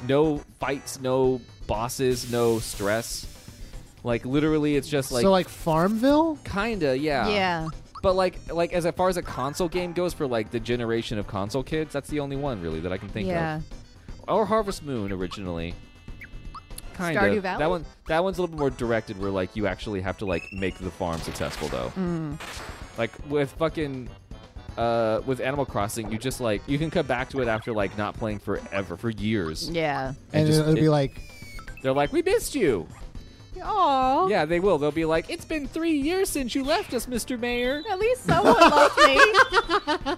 no fights, no bosses, no stress. Like literally, it's just like so like Farmville. kinda, yeah. Yeah. But like as far as a console game goes for like the generation of console kids, that's the only one really that I can think Yeah. of. Or Harvest Moon originally. Kind Stardew of. Valley? That one's a little bit more directed, where like you actually have to like make the farm successful though. Like with fucking with Animal Crossing, you just like you can come back to it after like not playing forever for years. Yeah. And just- it'll be like, They're like, we missed you. Oh. Yeah, they will. They'll be like, it's been 3 years since you left us, Mr. Mayor. At least someone loves me.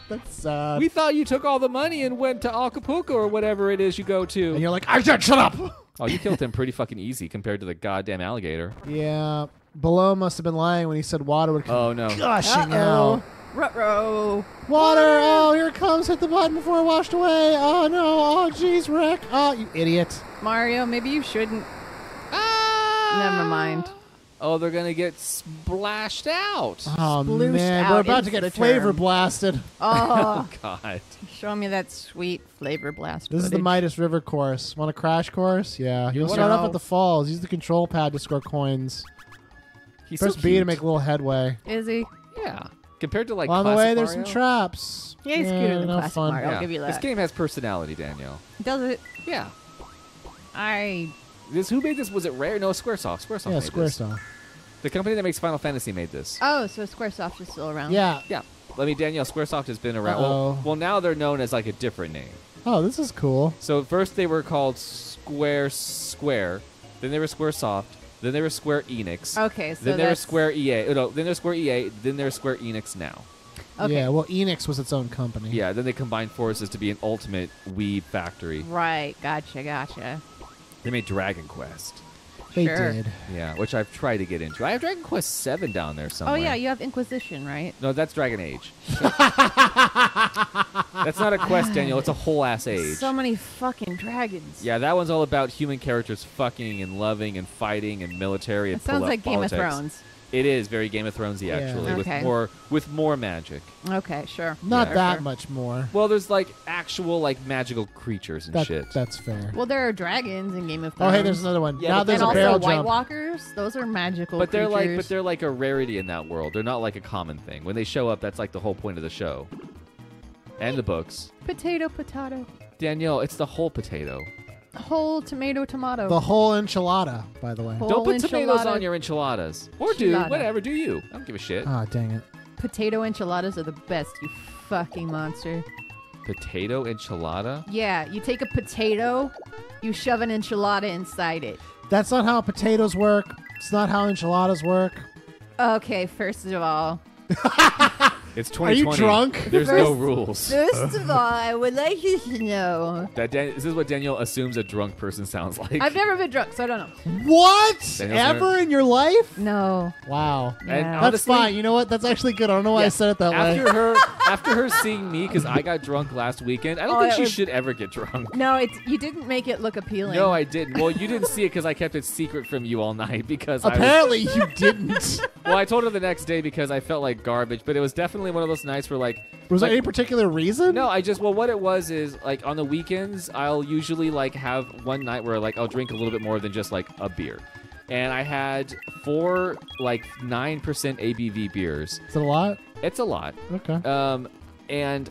that's sad. We thought you took all the money and went to Acapulco or whatever it is you go and to. you're like, I said shut up. Oh, you killed him pretty fucking easy compared to the goddamn alligator. Yeah, Below must have been lying when he said water would come Oh no. gushing Uh-oh. out. Ruh-roh. Water! Oh, here it comes. Hit the button before it washed away. Oh no! Oh jeez, Rick. Oh, you idiot. Mario, maybe you shouldn't. Never mind. Oh, they're gonna get splashed out. Oh Splooshed man, we're out about to is get the flavor term. blasted. Oh, God. show me that sweet flavor blast. This is the footage. Midas River course. Want a crash course? Yeah. You'll wanna start off know- at the falls. Use the control pad to score coins. He's Press so B to cute. make a little headway. Is he? Yeah. Compared to like Along the classic way, there's some Mario, traps. Yeah, he's cuter than no classic fun. Mario. I'll yeah. give you This that. game has personality, Danielle. Does it? Yeah. I. Who made this? Was it Rare? No, Squaresoft. Squaresoft Yeah, made this. Squaresoft. The company that makes Final Fantasy made this. Oh, so Squaresoft is still around. Yeah. Yeah. I mean, Danielle, Squaresoft has been around. Uh-oh. Well, now they're known as like a different name. Oh, this is cool. So first they were called Square, then they were Squaresoft, then they were Square Enix, Okay, so then they were that's Square EA. No, then they're Square EA, then they're Square Enix now. Okay. Yeah, well, Enix was its own company. Yeah, then they combined forces to be an ultimate weeb factory. right. Gotcha. They made Dragon Quest. They Sure. did. Yeah, which I've tried to get into. I have Dragon Quest 7 down there somewhere. Oh yeah, you have Inquisition, right? No, that's Dragon Age. That's not a quest, Daniel. It's a whole ass age. So many fucking dragons. Yeah, that one's all about human characters fucking and loving and fighting and military and It sounds like Game of politics. Thrones. It is very Game of Thronesy Yeah. actually, Okay. with more magic. Okay, sure. Not Sure, that sure. much more. Well, there's like actual like magical creatures and shit. That's fair. Well, there are dragons in Game of Oh, Thrones. hey, there's another one. Yeah, now but there's and a also barrel White jump. Walkers. Those are magical But they're creatures. like a rarity in that world. They're not like a common thing. When they show up, that's like the whole point of the show. And the books. potato. Danielle, it's the whole potato. Whole tomato. The whole enchilada, by the way. Whole Don't put tomatoes enchilada. on your enchiladas. Or do. Enchilada. Whatever, do you. I don't give a shit. Ah, dang it. Potato enchiladas are the best, you fucking monster. Potato enchilada? Yeah, you take a potato, you shove an enchilada inside it. That's not how potatoes work. It's not how enchiladas work. Okay, first of all, It's Are you 2020. drunk? There's no First- rules. first of all, I would like you to know. This is what Danielle assumes a drunk person sounds like. I've never been drunk, so I don't know. What? Daniel's Ever in your life? No. Wow. And Yeah. That's honestly, fine. You know what? That's actually good. I don't know why I Yeah. said it that way. After her seeing me, because I got drunk last weekend, I don't Oh, think it she was- should ever get drunk. No, you didn't make it look appealing. No, I didn't. Well, you didn't see it because I kept it secret from you all night because Apparently, you didn't. Well, I told her the next day because I felt like garbage, but it was definitely one of those nights where like Was there like- any particular reason? No, what it was is like on the weekends I'll usually like have one night where like I'll drink a little bit more than just like a beer. And I had 4 like 9% ABV beers. Is it a lot? It's a lot. Okay. And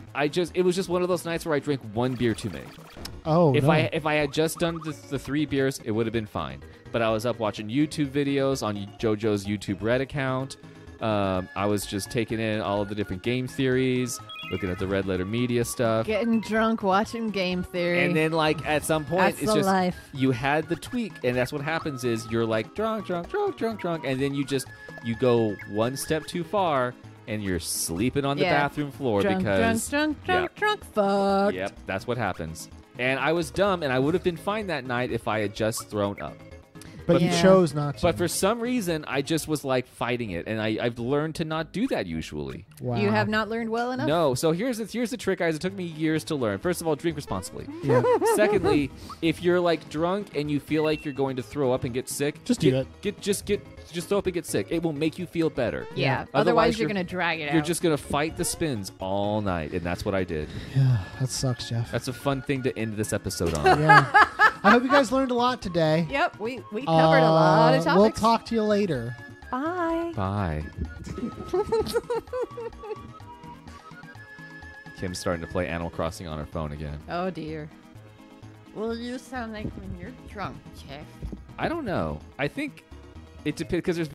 it was just one of those nights where I drank 1 beer too many. Oh, If no. I had just done the 3 beers, it would have been fine. But I was up watching YouTube videos on JoJo's YouTube Red account. I was just taking in all of the different game theories, looking at the Red Letter Media stuff. Getting drunk, watching game theory. And then, like, at some point, That's it's the just life. you had the tweak, and that's what happens is you're like drunk, and then you go one step too far, and you're sleeping on the Yeah. bathroom floor drunk, because drunk, fucked. Yep, that's what happens. And I was dumb, and I would have been fine that night if I had just thrown up. but you Yeah. chose not to. But for some reason, I just was like fighting it, and I've learned to not do that usually. wow. You have not learned well enough? No, so here's the trick, guys. It took me years to learn. First of all, drink responsibly. Yeah. Secondly, if you're like drunk and you feel like you're going to throw up and get sick, Just do it. Just throw up and get sick. It will make you feel better. Yeah. Otherwise, Otherwise, you're going to drag it out. You're just gonna fight the spins all night, and that's what I did. Yeah, that sucks, Jeff. That's a fun thing to end this episode on. Yeah. I hope you guys learned a lot today. Yep, we covered a lot of topics. We'll talk to you later. Bye. Bye. Kim's starting to play Animal Crossing on her phone again. Oh, dear. Well, you sound like when you're drunk, Jeff. I don't know. I think it depends because there's